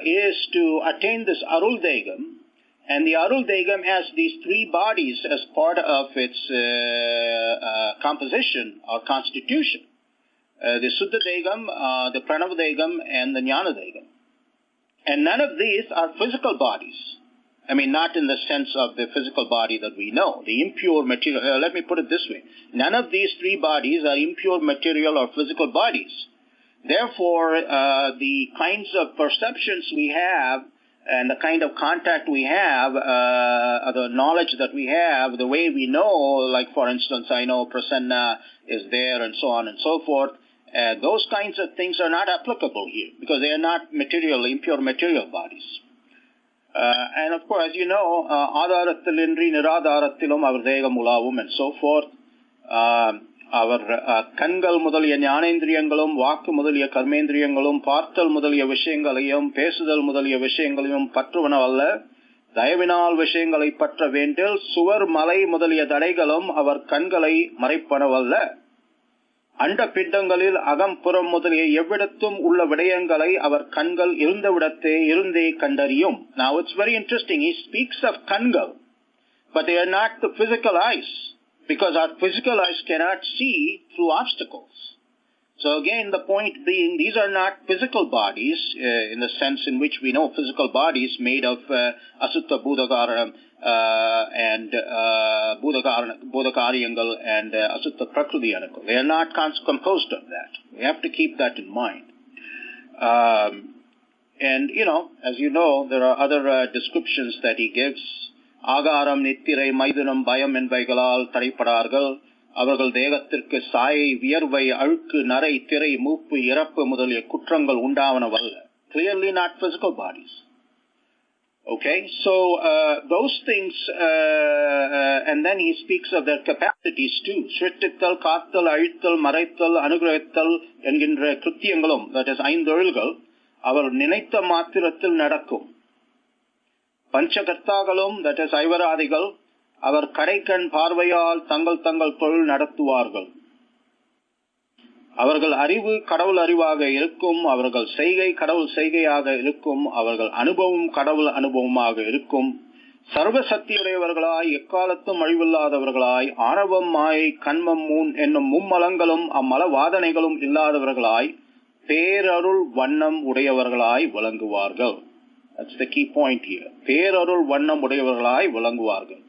is to attain this Arul Degam, and the Arul Degam has these three bodies as part of its composition or constitution. The Suddha Degam, the Pranav Degam, and the Jnana Degam. And none of these are physical bodies. I mean, not in the sense of the physical body that we know, the impure material. Let me put it this way. None of these three bodies are impure material or physical bodies. Therefore, the kinds of perceptions we have and the kind of contact we have, the knowledge that we have, the way we know, like for instance, I know Prasanna is there and so on and so forth, those kinds of things are not applicable here because they are not material, impure material bodies. And of course, as you know, Adharathilindri Niradharathilum avar Degamulavum and so forth. Our Kangal Mudaliya Jnanendriyangalum, Vaku Mudaliya Karmendriyangalum, Parthal Mudaliya Vishayangalayum, Pesudal Mudaliya Vishayangalayum, Patruvanavalla, Dayavinal Vishayangalai Patra Vendil, Suvar Malai Mudaliya Daregalum, our Kangalai Maripanavalla. Anda Pindangalil, Agam Puram Mudaliya Yevidatum Ulla Vidayangalai, our Kangal Irundavidate, Irunde Kandarium. Now it's very interesting. He speaks of Kangal, but they are not the physical eyes, because our physical eyes cannot see through obstacles. So again, the point being, these are not physical bodies in the sense in which we know physical bodies made of Asutta Bodhakara and Bodhakariyangal and Asutta Prakritiyangal. They are not composed of that. We have to keep that in mind. And, as you know, there are other descriptions that he gives. Agaram Nittirai Maidunam Bayam and Baigalal Taripadargal, Avagal Degatirke Sai, Virvai, Alku, Narai, Tirai, Mupu, Irappa, Mudalia, Kutrangal, Undavanavalla. Clearly not physical bodies. Okay, so those things, and then he speaks of their capacities too. Shrittital, Kartal, Aittal, Maraital, Anugrahital, Engindra, Krutyangalum, that is Aindolgal, our Ninaita Matiratil Nadakum. Panchakartagalum, that is Ivaradigal, our Karaikan Parvayal, Tangal Tolul Nadattuvargal. அவர்கள் அறிவு கடவுள் அறிவாக இருக்கும், அவர்கள் செய்கை கடவுள் செய்கையாக இருக்கும், அவர்கள் அனுபவம் கடவுள் அனுபவமாக இருக்கும். சர்வ சக்தியுடையவர்களாய் எக்காலத்தும் அழிவில்லாதவர்களாய் ஆணவம் மாயை கண்மம் மூன் என்னும் மும்மலங்களும் அம்மல வாதனைகளும் இல்லாதவர்களாய் பேரருள் வண்ணம் உடையவர்களாய் விளங்குவார்கள். That's the key point here. பேரருள் வண்ணம் உடையவர்களாய் விளங்குவார்கள்.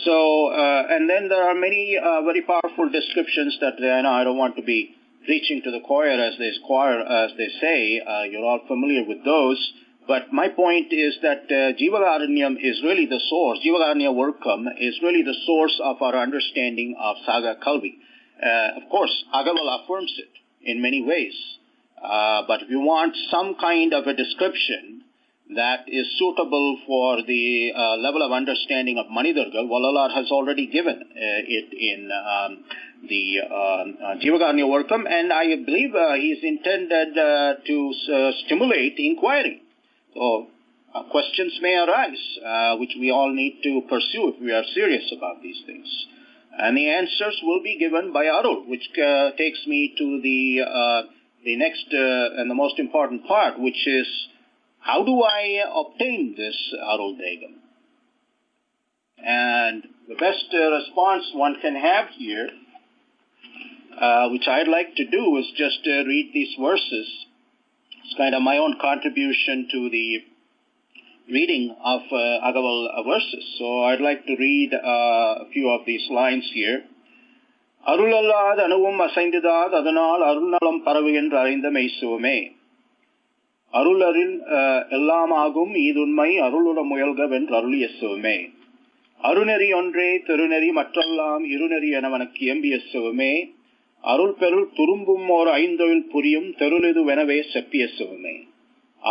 So, and then there are many very powerful descriptions that I don't want to be preaching to the choir as they say. You're all familiar with those. But my point is that Jivagaranyam is really the source. Jivagaranya Workam is really the source of our understanding of Saga Kalvi. Of course, Agaval affirms it in many ways. But if you want some kind of a description that is suitable for the level of understanding of Manidargal, Vallalar has already given it in the Jivakarnya Workam, and I believe he is intended to stimulate inquiry. So questions may arise, which we all need to pursue if we are serious about these things. And the answers will be given by Arul, which takes me to the next and the most important part, which is, how do I obtain this Arul Degam? And the best response one can have here, which I'd like to do, is just read these verses. It's kind of my own contribution to the reading of Agaval verses. So I'd like to read a few of these lines here. Arulallad anuvum asaindidad adanal arunalam paravu endru araindha meisuvume. Arularin ellamagum idunmai arulura muyalga vendru aruliyessuvume. Aruneri ஒன்றே திருநெறி மற்றெல்லாம் இருநெறி எனவனக்கு எம்பியசுவுமே. அருள் பெருள் துரும்பும் ஓர் ஐந்தொழில் புரியும் தெருளெதுவெனவே செப்பியசுவுமே.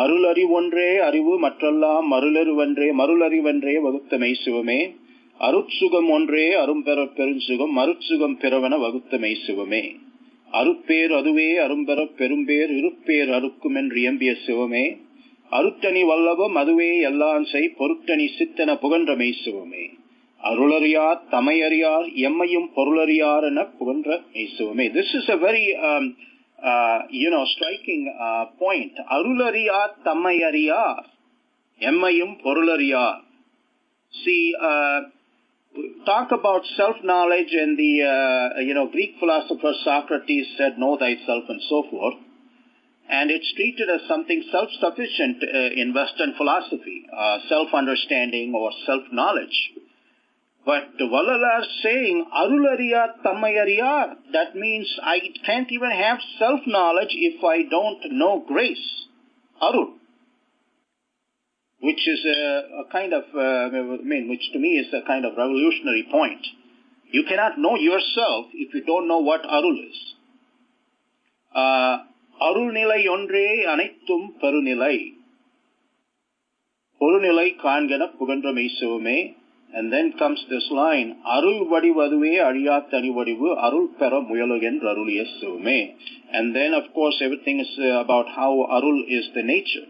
அருளறி ஒன்றே அறிவு மற்றெல்லாம் மருளறிவென்றே மருளறிவென்றே வகுத்த மெய்சுவமே. அருட்சுகம் ஒன்றே அரும்பெற பெருஞ்சுகம் மருட்சுகம் பிறவென வகுத்த மெய்சுவமே. அருட்பேர் அதுவே அரும்பெற பெரும்பேர் இருப்பேர் அறுக்கும் என்று இயம்பிய சிவமே. அருட்டணி வல்லபம் அதுவே எல்லாம் செய் பொருட்டணி சித்தென புகன்ற மெய்சுவமே. அருளறியார் தமையறியார் எம்மையும் பொருளறியார் என புகன்ற மெய்சுவமே. This is a very striking point. Arulariya Tamayariya Emmayum Porulariya. See, talk about self-knowledge, and the Greek philosopher Socrates said, "Know thyself," and so forth. And it's treated as something self-sufficient in Western philosophy, self-understanding or self-knowledge. But Vallalar saying, Arulariya Tamayariya, that means I can't even have self-knowledge if I don't know grace, Arul. Which is a kind of, which to me is a kind of revolutionary point. You cannot know yourself if you don't know what Arul is. Arul nilai ondre anithum perunilai. Perunilai kangana pugandra meisuvume. And then comes this line, Arul vadivadue ariyat anivadivu Arul pera muyalagen aruliyasume. And then, of course, everything is about how Arul is the nature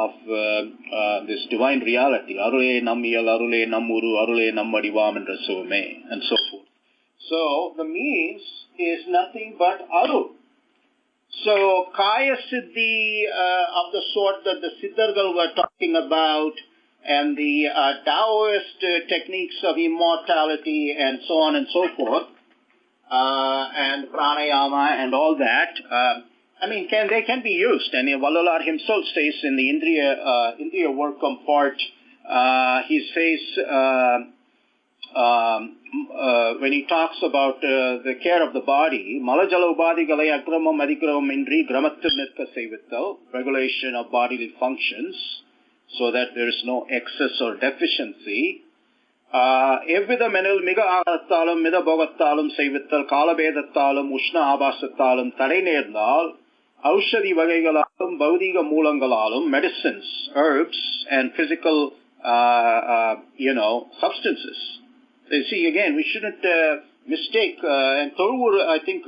of this divine reality. Arule nammiyal, Arule nammuru, Arule nammadivam and rasume, and so forth. So, the means is nothing but Arul. So, Kaya Siddhi of the sort that the Siddhargal were talking about, and the Taoist techniques of immortality and so on and so forth, and pranayama and all that, they can be used. And Vallalar himself says in the Indriya Workam part, he says, when he talks about the care of the body, Malajala Ubadigalai Agramam Adikramam Indri Gramatir Nirka Sevittal, regulation of bodily functions, so that there is no excess or deficiency. Evvida menil miga agattalum, mida bogattalum, sevittal, kalabedattalum, ushna abasattalum, tadai nerndal, aushadi vagaigalalum, baudiga moolangalalum, medicines, herbs, and physical, substances. So you see, again, we shouldn't mistake, and Thoruvur, I think,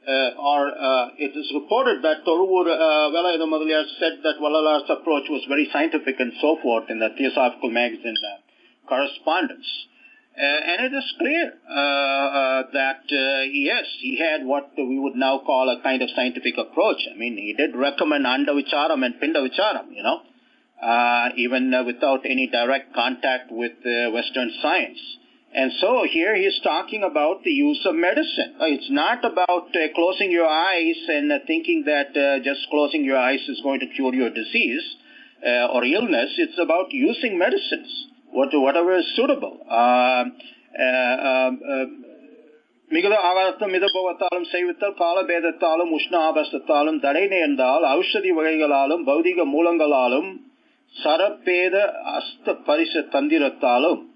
it is reported that Thoruvur Velayadam Madaliyar said that Vallalar's approach was very scientific and so forth in the Theosophical Magazine correspondence. And it is clear that, yes, he had what we would now call a kind of scientific approach. He did recommend Anda Vicharam and Pinda Vicharam, even without any direct contact with Western science. And so here he is talking about the use of medicine. It's not about closing your eyes and thinking that just closing your eyes is going to cure your disease or illness. It's about using medicines, whatever is suitable. Migala agatham midabavatalum sevittal kala bedattalum ushna abastattalum tadai nerndal aushadi vagaigalalum baudiga moolangalalum sarapeda asta parisa tandirattalum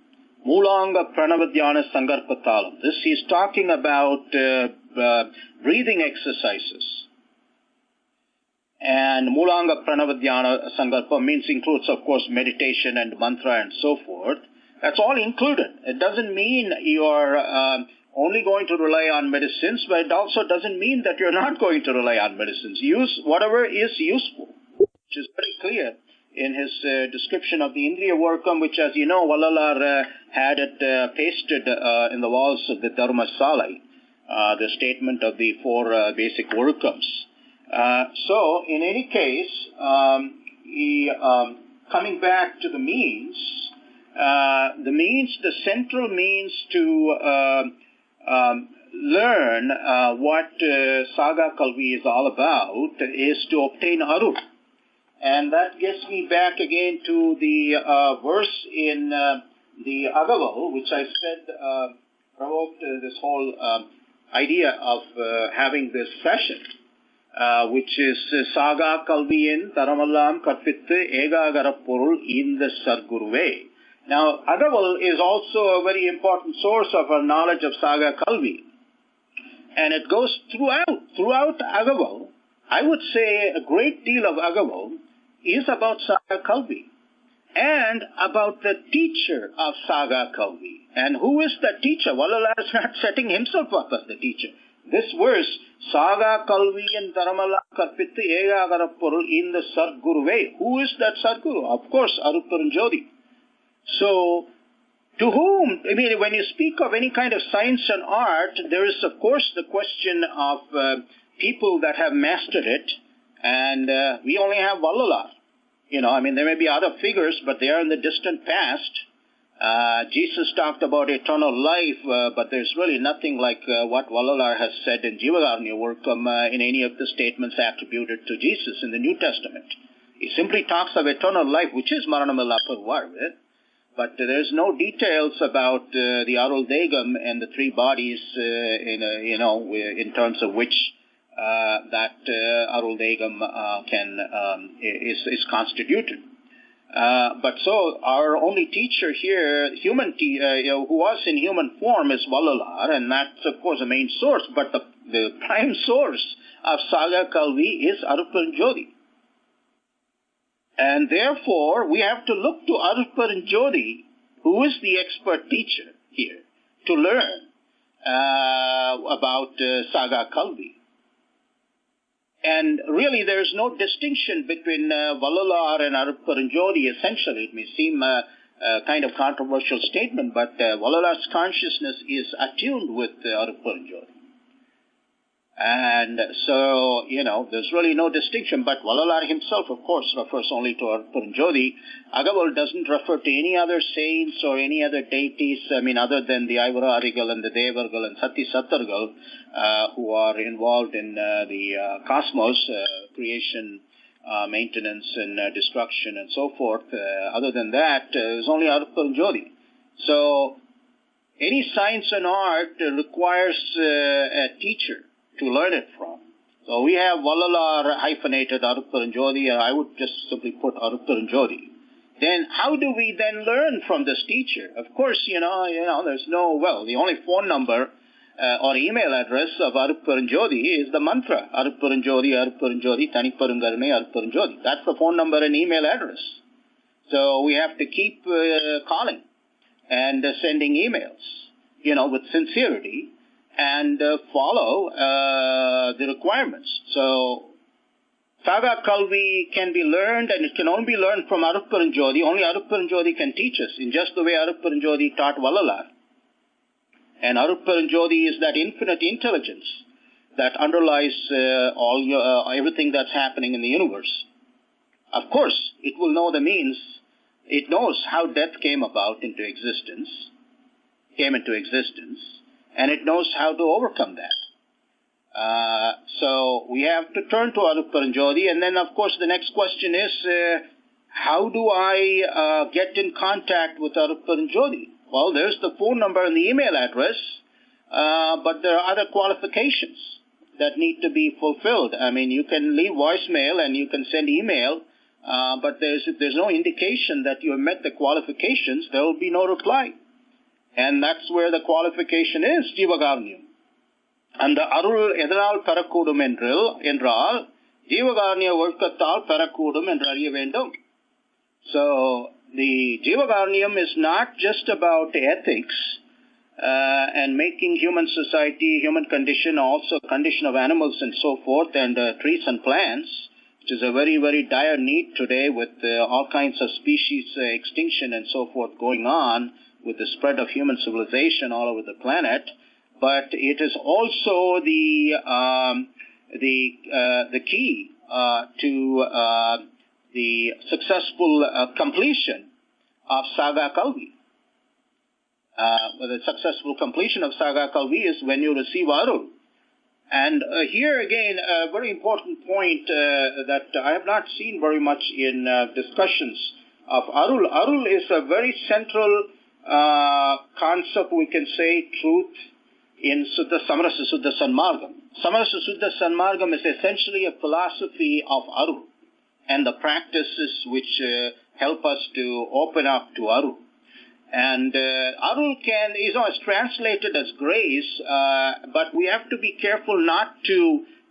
Mulanga Pranavadhyana Sangarpatalam. This he's talking about breathing exercises. And Mulanga Pranavadhyana Sankalpa includes, of course, meditation and mantra and so forth. That's all included. It doesn't mean you're only going to rely on medicines, but it also doesn't mean that you're not going to rely on medicines. Use whatever is useful, which is very clear in his description of the Indriya Workam, which, as you know, Vallalar had it pasted in the walls of the Dharmasalai, the statement of the four basic workams. So, in any case, coming back to the means, the central means to learn what Saga Kalvi is all about is to obtain Arul. And that gets me back again to the verse in the Agaval, which I said provoked this whole idea of having this session, which is Saga Kalviyin Taramallam Karpittu Egagarappurul in the Sarguruve. Now, Agaval is also a very important source of our knowledge of Saga Kalvi. And it goes throughout Agaval. I would say a great deal of Agaval is about Saga Kalvi and about the teacher of Saga Kalvi. And who is the teacher? Vallalar is not setting himself up as the teacher. This verse, Saga Kalvi and Dharamala Karpittu Egagarappurul in the Sadguruve. Who is that Sadguru? Of course, Aruparanjodi. So, to whom, I mean, when you speak of any kind of science and art, there is, of course, the question of people that have mastered it, and we only have Vallalar. You know, I mean, there may be other figures, but they are in the distant past. Jesus talked about eternal life, but there's really nothing like what Vallalar has said in Jivagarnya Workam in any of the statements attributed to Jesus in the New Testament. He simply talks of eternal life, which is Maranamilla Parvarve, but there's no details about the Arul Degam and the three bodies, in terms of which that Arul Degam is constituted. But so our only teacher here, who was in human form, is Vallalar, and that's of course the main source. But the prime source of Saga Kalvi is Aruparanjodi. And therefore, we have to look to Aruparanjodi, who is the expert teacher here, to learn about Saga Kalvi. And really, there is no distinction between Vallalar and Aruparanjodi. Essentially, it may seem a kind of controversial statement, but Vallalar's consciousness is attuned with Aruparanjodi. And so, there's really no distinction. But Vallalar himself, of course, refers only to Aruparanjodi. Agaval doesn't refer to any other saints or any other deities, other than the Aivararigal and the Devargal and Sati Satargal, who are involved in the cosmos, creation, maintenance, and destruction, and so forth. Other than that, there's only Aruparanjodi. So, any science and art requires a teacher to learn it from. So we have Vallalar hyphenated Aruparanjodi, and I would just simply put Aruparanjodi. Then how do we then learn from this teacher? Of course, there's the only phone number or email address of Aruparanjodi is the mantra, Aruparanjodi, Aruparanjodi, Taniparangarane, Aruparanjodi. That's the phone number and email address. So we have to keep calling and sending emails, with sincerity, and follow the requirements. So, Saga Kalvi can be learned, and it can only be learned from Aruparanjodi. Only Aruparanjodi can teach us, in just the way Aruparanjodi taught Vallalar. And Aruparanjodi is that infinite intelligence that underlies everything that's happening in the universe. Of course, it will know the means. It knows how death came into existence, and it knows how to overcome that. So we have to turn to Aruparanjodi, and then, of course, the next question is, how do I get in contact with Aruparanjodi? Well, there's the phone number and the email address, but there are other qualifications that need to be fulfilled. You can leave voicemail and you can send email, but if there's no indication that you have met the qualifications, there will be no reply. And that's where the qualification is, Jivagarnyam. And the Arul Edanal Parakudum Endral, ஜீவகாருண்ய ஒழுக்கத்தால் பெறக்கூடும் என்று அறிய வேண்டும். So the Jivakarnyam is not just about ethics and making human society, human condition, also condition of animals and so forth, and trees and plants, which is a very, very dire need today with all kinds of species extinction and so forth going on with the spread of human civilization all over the planet. But it is also the key to the successful completion of Saga Kalvi. The successful completion of Saga Kalvi is when you receive Arul. And here again, a very important point that I have not seen very much in discussions of Arul. Arul is a very central concept, we can say, truth in Samarasa Suddha Sanmargam. Samarasa Suddha Sanmargam is essentially a philosophy of Arul and the practices which help us to open up to Arul. And Arul is translated as grace, but we have to be careful not to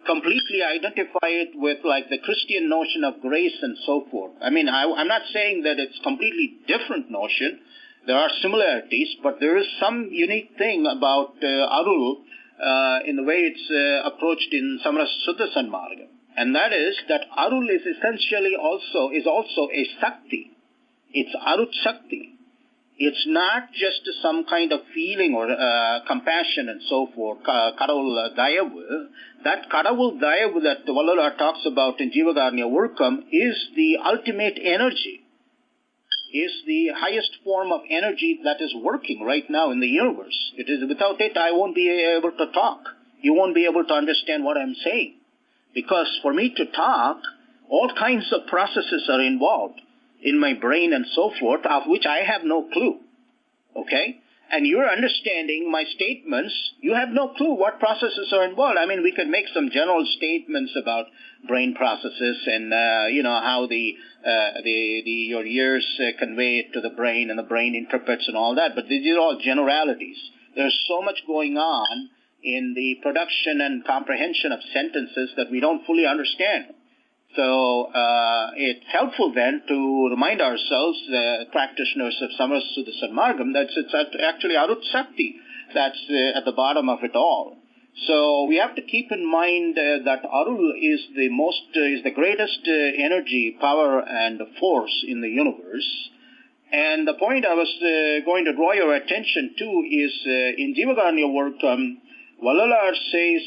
completely identify it with like the Christian notion of grace and so forth. I mean, I'm not saying that it's completely different notion. There are similarities, but there is some unique thing about Arul in the way it's approached in Samarasa Suddha Sanmargam. And that is that Arul is essentially also a Sakti. It's Arut Sakti. It's not just some kind of feeling or compassion and so forth, Kadavul Dayavu. That Kadavul Dayavu that Vallalar talks about in Jivakarnya Workam is the ultimate energy, is the highest form of energy that is working right now in the universe. It is without it, I won't be able to talk. You won't be able to understand what I'm saying. Because for me to talk, all kinds of processes are involved in my brain and so forth, of which I have no clue. Okay? And you're understanding my statements, you have no clue what processes are involved. I mean, we could make some general statements about brain processes and, how your ears convey it to the brain and the brain interprets and all that, but these are all generalities. There's so much going on in the production and comprehension of sentences that we don't fully understand. So it's helpful then to remind ourselves, practitioners of Samarasa Suddha Sanmargam, that it's actually Arut Sakti that's at the bottom of it all. So we have to keep in mind that Arul is the greatest energy, power, and force in the universe. And the point I was going to draw your attention to is in Jivakarnya Workam, Vallalar says,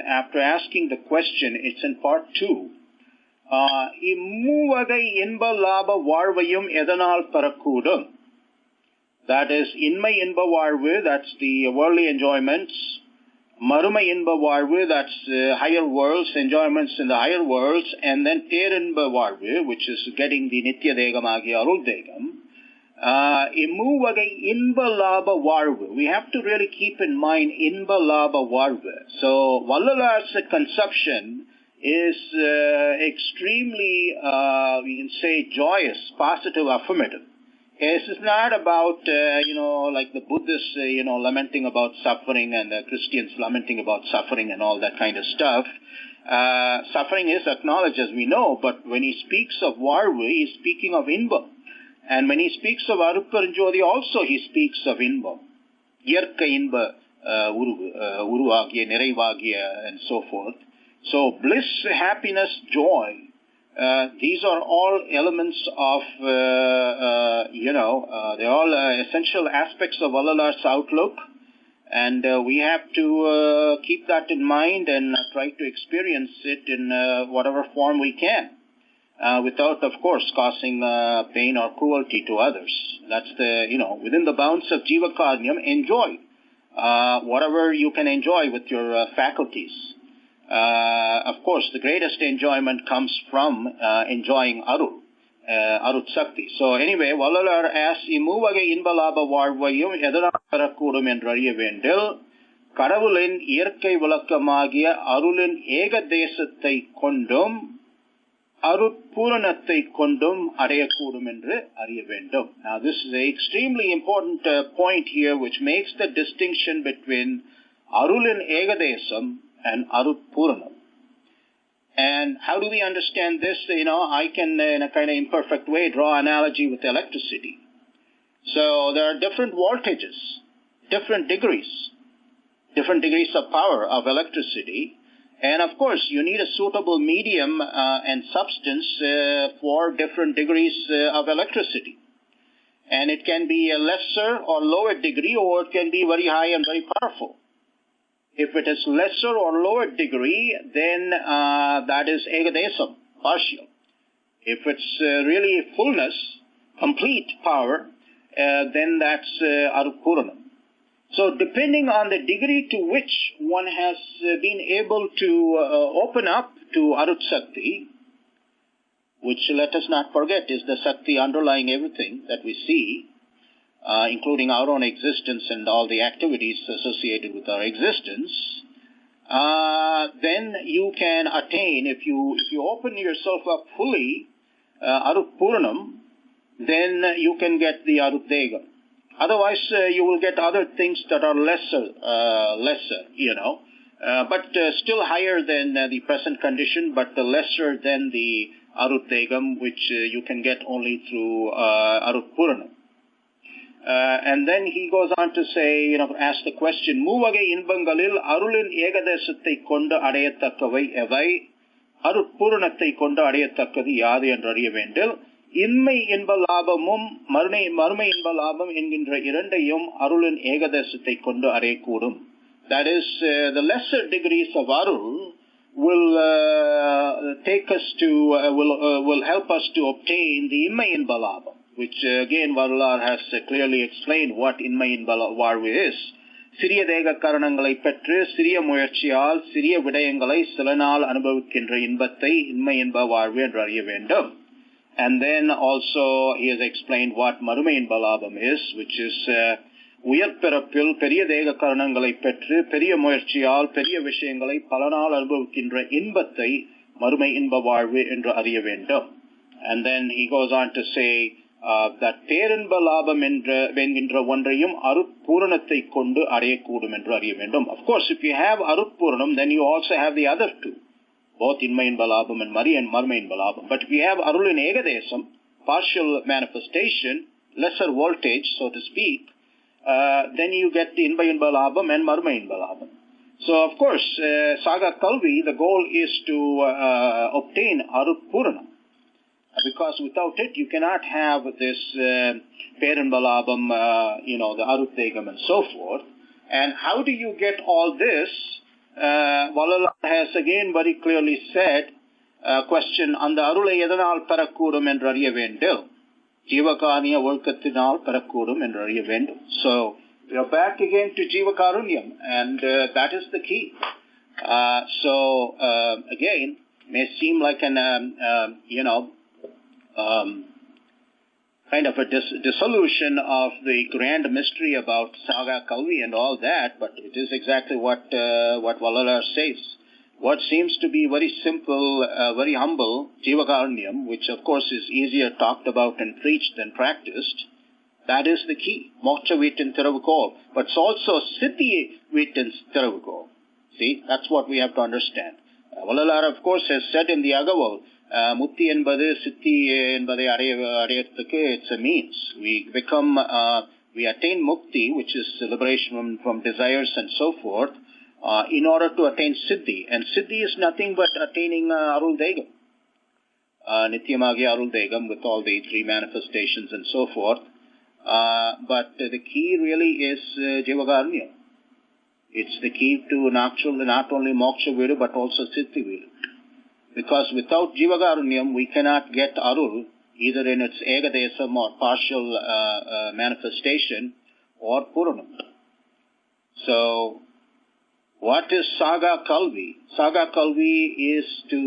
after asking the question, it's in part 2, இம்மூவகை இன்ப லாப வாழ்வையும் எதனால் பெறக்கூடும்? That is, inmai inba வாழ்வு, that's the worldly enjoyments. Marumai inba வாழ்வு, that's higher worlds, enjoyments in the higher worlds. And then பேரின்ப வாழ்வு, which is getting the nitya degam ஆகிய அருள் தேகம். இம்மூவகை இன்ப லாப வாழ்வு. We have to really keep in mind இன்ப லாப வாழ்வு. So Vallalar's conception is extremely, we can say, joyous, positive, affirmative. This is not about, like the Buddhists, lamenting about suffering and the Christians lamenting about suffering and all that kind of stuff. Suffering is acknowledged, as we know, but when he speaks of Varvu, he is speaking of Inbam. And when he speaks of Aruparanjodi also, he speaks of Inbam. Yerka Inba Uruvagiya, Neraivagiya, and so forth. So bliss, happiness, joy, these are all elements of, they're all essential aspects of Vallalar's outlook. And we have to keep that in mind and try to experience it in whatever form we can, without, of course, causing pain or cruelty to others. That's within the bounds of Jivakarnyam, enjoy whatever you can enjoy with your faculties. Of course, the greatest enjoyment comes from enjoying Arut Sakti. So anyway, Vallalar asks, இம்மூவகை இன்ப லாப வாழ்வையும் எதனால் பெறக்கூடும் என்று அறிய வேண்டில் கடவுளின் இயற்கை விளக்கமாகிய அருளின் ஏக தேசத்தை கொண்டும் அருட்பூரணத்தை கொண்டும் அடையக்கூடும் என்று அறிய வேண்டும். Now this is an extremely important point here, which makes the distinction between Arulin Egadesam and Arut Puranam. And how do we understand this? I can, in a kind of imperfect way, draw analogy with electricity. So there are different voltages, different degrees of power of electricity. And of course, you need a suitable medium and substance for different degrees of electricity. And it can be a lesser or lower degree, or it can be very high and very powerful. If it is lesser or lower degree, then that is egadesam, partial. If it's really fullness, complete power, then that's arupuranam. So depending on the degree to which one has been able to open up to Arut Sakti, which let us not forget is the Sakti underlying everything that we see, including our own existence and all the activities associated with our existence, then you can attain, if you open yourself up fully, Arut Puranam, then you can get the Arut Degam. Otherwise, you will get other things that are lesser, but still higher than the present condition, but lesser than the Arut Degam, which you can get only through Arut Puranam. And then he goes on to say, ask the question, Muvage inbangalil arulin egadesattai kondu adeyattakkavai evai, Arut Puranattai kondu adeyattakkadu yadu endru ariya vendil. Inmai என்ப லாபமும் மறுமை என்ப லாபம் என்கின்ற இரண்டையும் அருளின் ஏகதேசத்தை கொண்டு அடையக்கூடும். That is, the lesser degrees of Arul will take us to, will help us to obtain the Inmai என்ப லாபம், which again Varular has clearly explained what Inmai என்ப வாழ்வு is. சிறிய தேக காரணங்களை பெற்று சிறிய முயற்சியால் சிறிய விடயங்களை சில நாள் அனுபவிக்கின்ற இன்பத்தை இன்மை என்ப வாழ்வு என்று அறிய வேண்டும். And then also he has explained what Marume Inba Labam is, which is உயர்பிறப்பில் பெரிய தேக காரணங்களை பெற்று பெரிய முயற்சியால் பெரிய விஷயங்களை பல நாள் அனுபவிக்கின்ற இன்பத்தை மறுமை இன்ப வாழ்வு என்று அறிய வேண்டும். And then he goes on to say that பேரின்ப லாபம் என்கின்ற ஒன்றையும் அருட்பூரணத்தை கொண்டு அடையக்கூடும் என்று அறிய வேண்டும். Of course, if you have arutpuranam, then you also have the other two, both Inma Inba Labam and Marma Inba Labam. But if you have Arul in Egadesam, partial manifestation, lesser voltage, so to speak, then you get the Inba Inba Labam and Marma Inba Labam. So, of course, Saga Kalvi, the goal is to obtain Arut Puranam. Because without it, you cannot have this Peran Balabam, the Arut Degam and so forth. And how do you get all this? Valala has again very clearly said, question, அந்த அருளை எதனால் பெறக்கூடும் என்று அறிய வேண்டும், ஜீவகாருண்ய ஒழுக்கத்தினால் பெறக்கூடும் என்று அறிய வேண்டும். So we are back again to Jivakarunyam, and that is the key. Again, may seem like an kind of a dissolution of the grand mystery about Saga Kalvi and all that, but it is exactly what Valala says. What seems to be very simple, very humble, Jivakarunyam, which of course is easier talked about and preached than practiced, that is the key. Moksha Vitin Tiravukol. But it's also Siddhi Vitin Tiravukol. See, that's what we have to understand. Valala, of course, has said in the Agaval, Mutti என்பது சித்தி என்பதை அடையத்துக்கு it's a means. We attain mukti, which is liberation from desires and so forth, in order to attain siddhi. And siddhi is nothing but attaining Arul Degam, Nityamagi Arul Degam with all the three manifestations and so forth. But the key really is Jivakarunya. It's the key to not only Moksha Viru but also Siddhi Viru. Because without Jivakarunyam, we cannot get Arul, either in its Egadesam or partial manifestation or Puranam. So, what is Saga Kalvi? Saga Kalvi is to,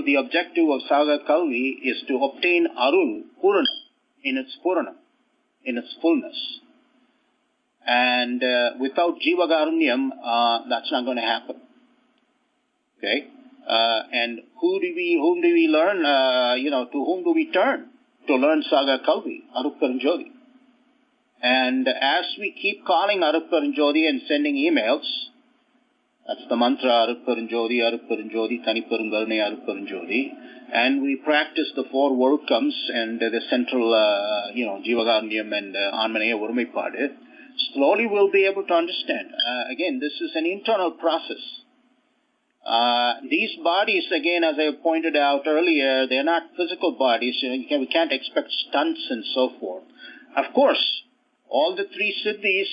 the objective of Saga Kalvi is to obtain Arul, Puranam, in its Puranam, in its fullness. And without Jivakarunyam, that's not going to happen. Okay? And whom do we learn, to whom do we turn to learn Saga Kalvi, Arupparanjodi? And as we keep calling Arupparanjodi and sending emails, That's the mantra, Arupperunjodi, Arupperunjodi, Thaniperungarne, Arupperunjodi. And we practice the four welcomes and the central, Jivagarnyam and Anmanaya Urumipadu. Slowly we'll be able to understand. Again, this is an internal process. These bodies, again, as I pointed out earlier, they're not physical bodies. We can't expect stunts and so forth. Of course, all the three siddhis,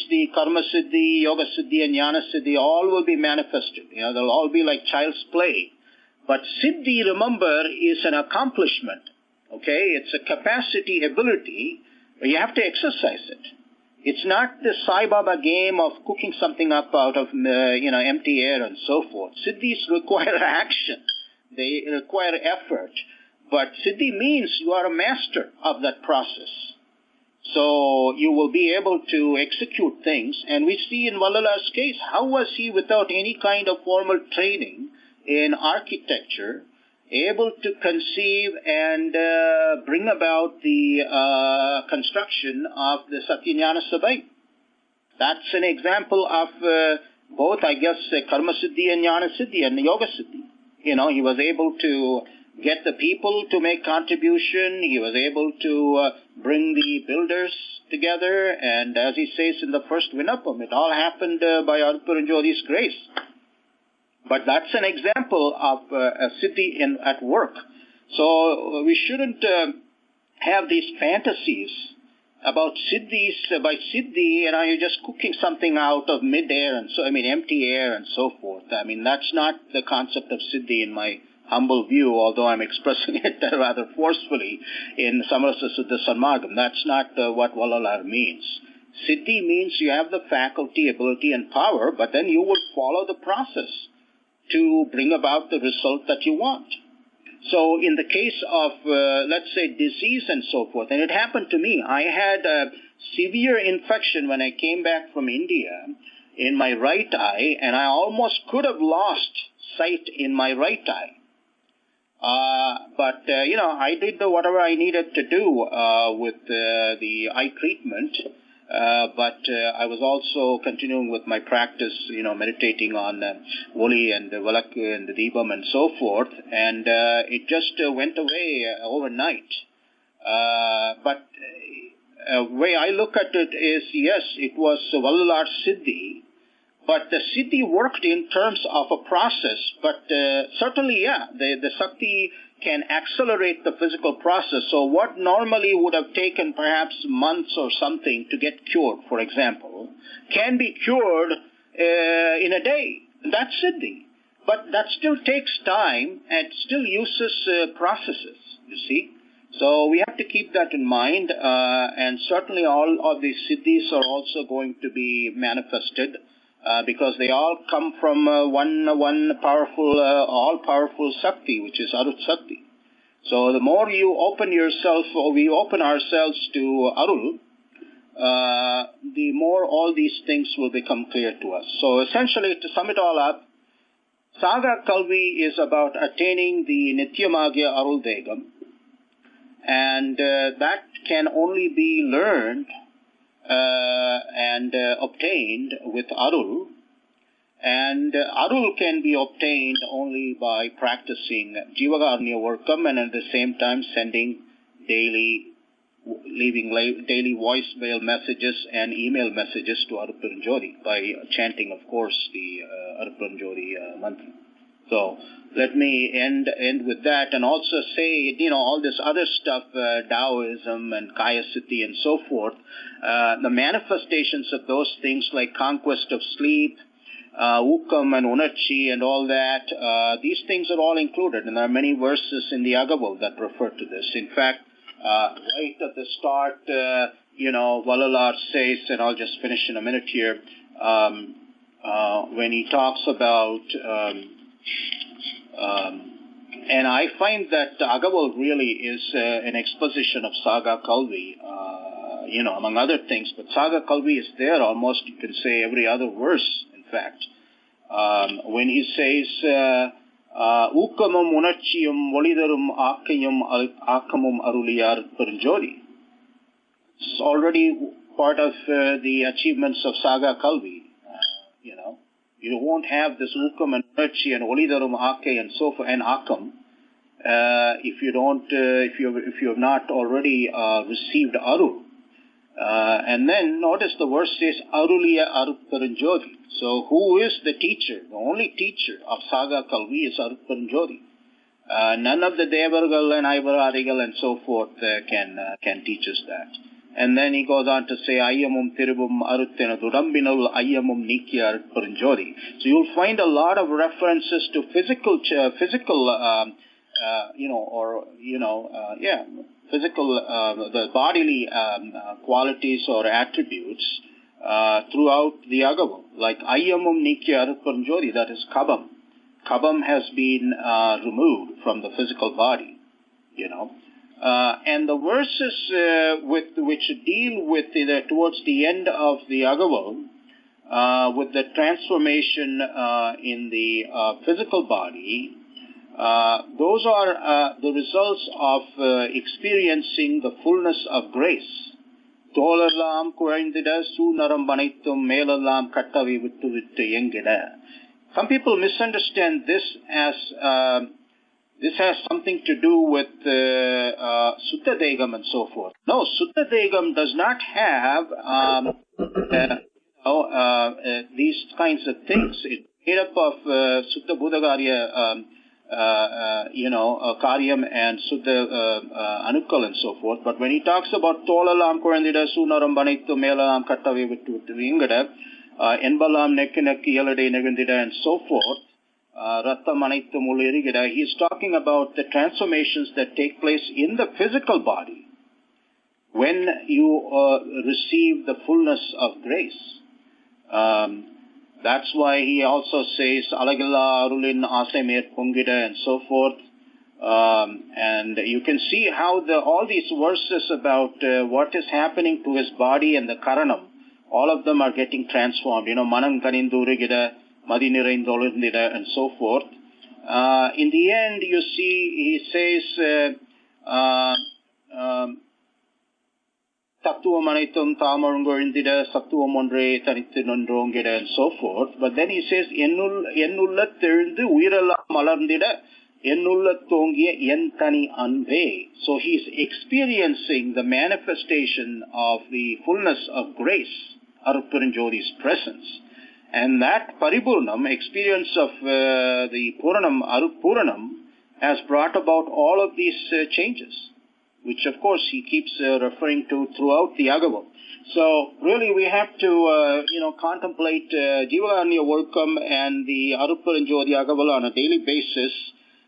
the karma siddhi, yoga siddhi, and jnana siddhi, all will be manifested. They'll all be like child's play. But siddhi, remember, is an accomplishment. Okay, it's a capacity, ability, but you have to exercise it. It's not the Sai Baba game of cooking something up out of empty air and so forth. Siddhis require action. They require effort. But siddhi means you are a master of that process. So you will be able to execute things. And we see in Vallalar's case, how was he without any kind of formal training in architecture able to conceive and bring about the construction of the Satyajnana Sabai? That's an example of both, I guess, Karma Siddhi and Jnana Siddhi and Yoga Siddhi. He was able to get the people to make contribution. He was able to bring the builders together. And as he says in the first Vinapam, it all happened by Arupperunjodi's grace. But that's an example of a siddhi at work. So we shouldn't have these fantasies about siddhis. By siddhi, you're just cooking something out of mid-air and empty air and so forth. That's not the concept of siddhi in my humble view, although I'm expressing it rather forcefully in Samarasa Siddha Sanmargam. That's not what Vallalar means. Siddhi means you have the faculty, ability, and power, but then you would follow the process to bring about the result that you want. So in the case of, let's say, disease and so forth, and it happened to me. I had a severe infection when I came back from India in my right eye, and I almost could have lost sight in my right eye. But I did whatever I needed to do with the eye treatment. But I was also continuing with my practice, meditating on Voli and the Valakku and the Deepam and so forth, and it just went away overnight. But the way I look at it is, yes, it was Vallalar Siddhi, but the Siddhi worked in terms of a process, but certainly, the Sakti can accelerate the physical process. So what normally would have taken perhaps months or something to get cured, for example, can be cured in a day. That's Siddhi. But that still takes time and still uses processes, you see. So we have to keep that in mind, and certainly all of these Siddhis are also going to be manifested because they all come from one powerful, all-powerful Sakti, which is Arut Sakti. So the more you open yourself, or we open ourselves to Arul, the more all these things will become clear to us. So essentially, to sum it all up, Saga Kalvi is about attaining the Nityamagya Arul Degam, and that can only be learned and obtained with Arul, and Arul can be obtained only by practicing Jivagarnya Workam and at the same time leaving daily voicemail messages and email messages to Arupperunjodi by chanting, of course, the Arupperunjodi mantra. So let me end with that, and also say, all this other stuff, Taoism and Kaya Siddhi and so forth, the manifestations of those things like conquest of sleep, Ukam and Unarchi and all that, these things are all included, and there are many verses in the Agaval that refer to this. In fact, right at the start, Vallalar says, and I'll just finish in a minute here, when he talks about, and I find that Agaval really is an exposition of Saga Kalvi, among other things, but Saga Kalvi is there almost, you can say, every other verse, in fact. When he says, Ukamum Unarchiyum Volidarum Akayum Akamum Aruliyar Perunjodi. It's already part of the achievements of Saga Kalvi, You won't have this ukam and unerchi and olidarum ake and so forth and akam if you have not already received arul. And then notice the verse says aruliya arupparanjodi. So who is the teacher? The only teacher of Saga Kalvi is Arupparanjodi. None of the Devargal and Ivararigal and so forth can teach us that. And then he goes on to say, Ayyamum Tirubum Aruttena Durambinul Ayyamum Nikya Arupparanjodi. So you'll find a lot of references to physical the bodily qualities or attributes throughout the Agavam, like Ayyamum Nikya Arupparanjodi, that is Kabam. Kabam has been removed from the physical body, and the verses which deal with towards the end of the Agavam, with the transformation in the physical body, those are the results of experiencing the fullness of grace. Some people misunderstand this as this has something to do with Sutta Degam and so forth. No, Sutta Degam does not have these kinds of things. It's made up of Sutta Buddhagarya Karyam and Sutta Anukal and so forth. But when he talks about Tolalam Korandida Sunaram Banittu Melalam Kattavi Vittu Ingada, Enbalam Nekinaki Yelade Negandida and so forth, Ratta Manittu Mulirigida, he is talking about the transformations that take place in the physical body when you receive the fullness of grace. That's why he also says Alagilla Arulin Asemir Pungida and so forth. And you can see how all these verses about what is happening to his body and the Karanam, all of them are getting transformed. Manam Kanindurigida, Madiniraindolindida and so forth. In the end, you see, he says Sattuvamanaitum Tamarungorindida, Sattuvamonre, Tanithinondrongida, and so forth. But then he says, Ennulla Thirndu, Uirala Malarndida, Ennulla Tongia, Yentani Anve. So he is experiencing the manifestation of the fullness of grace, Arupparanjodi's presence. And that Paripurnam, experience of the Puranam, Aruppuranam, has brought about all of these changes, which of course he keeps referring to throughout the Agavam. So really we have to, contemplate Jivagarnya Workam and the Arupparanjodi Agavala on a daily basis,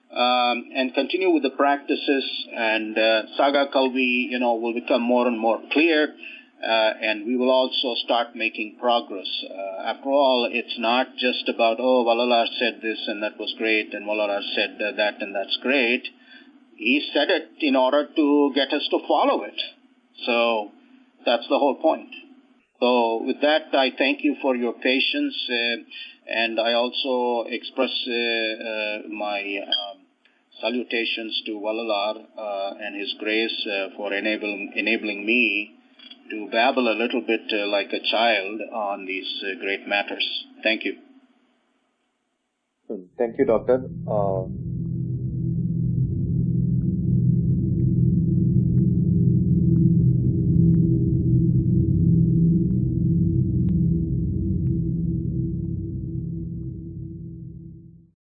and continue with the practices, and Saga Kalvi, will become more and more clear, and we will also start making progress. After all, it's not just about, Valalar said this and that was great, and Valalar said that and that's great. He said it in order to get us to follow it. So that's the whole point. So with that, I thank you for your patience, and I also express my salutations to Valalar and his grace for enabling me to babble a little bit like a child on these great matters. Thank you. Thank you, Doctor.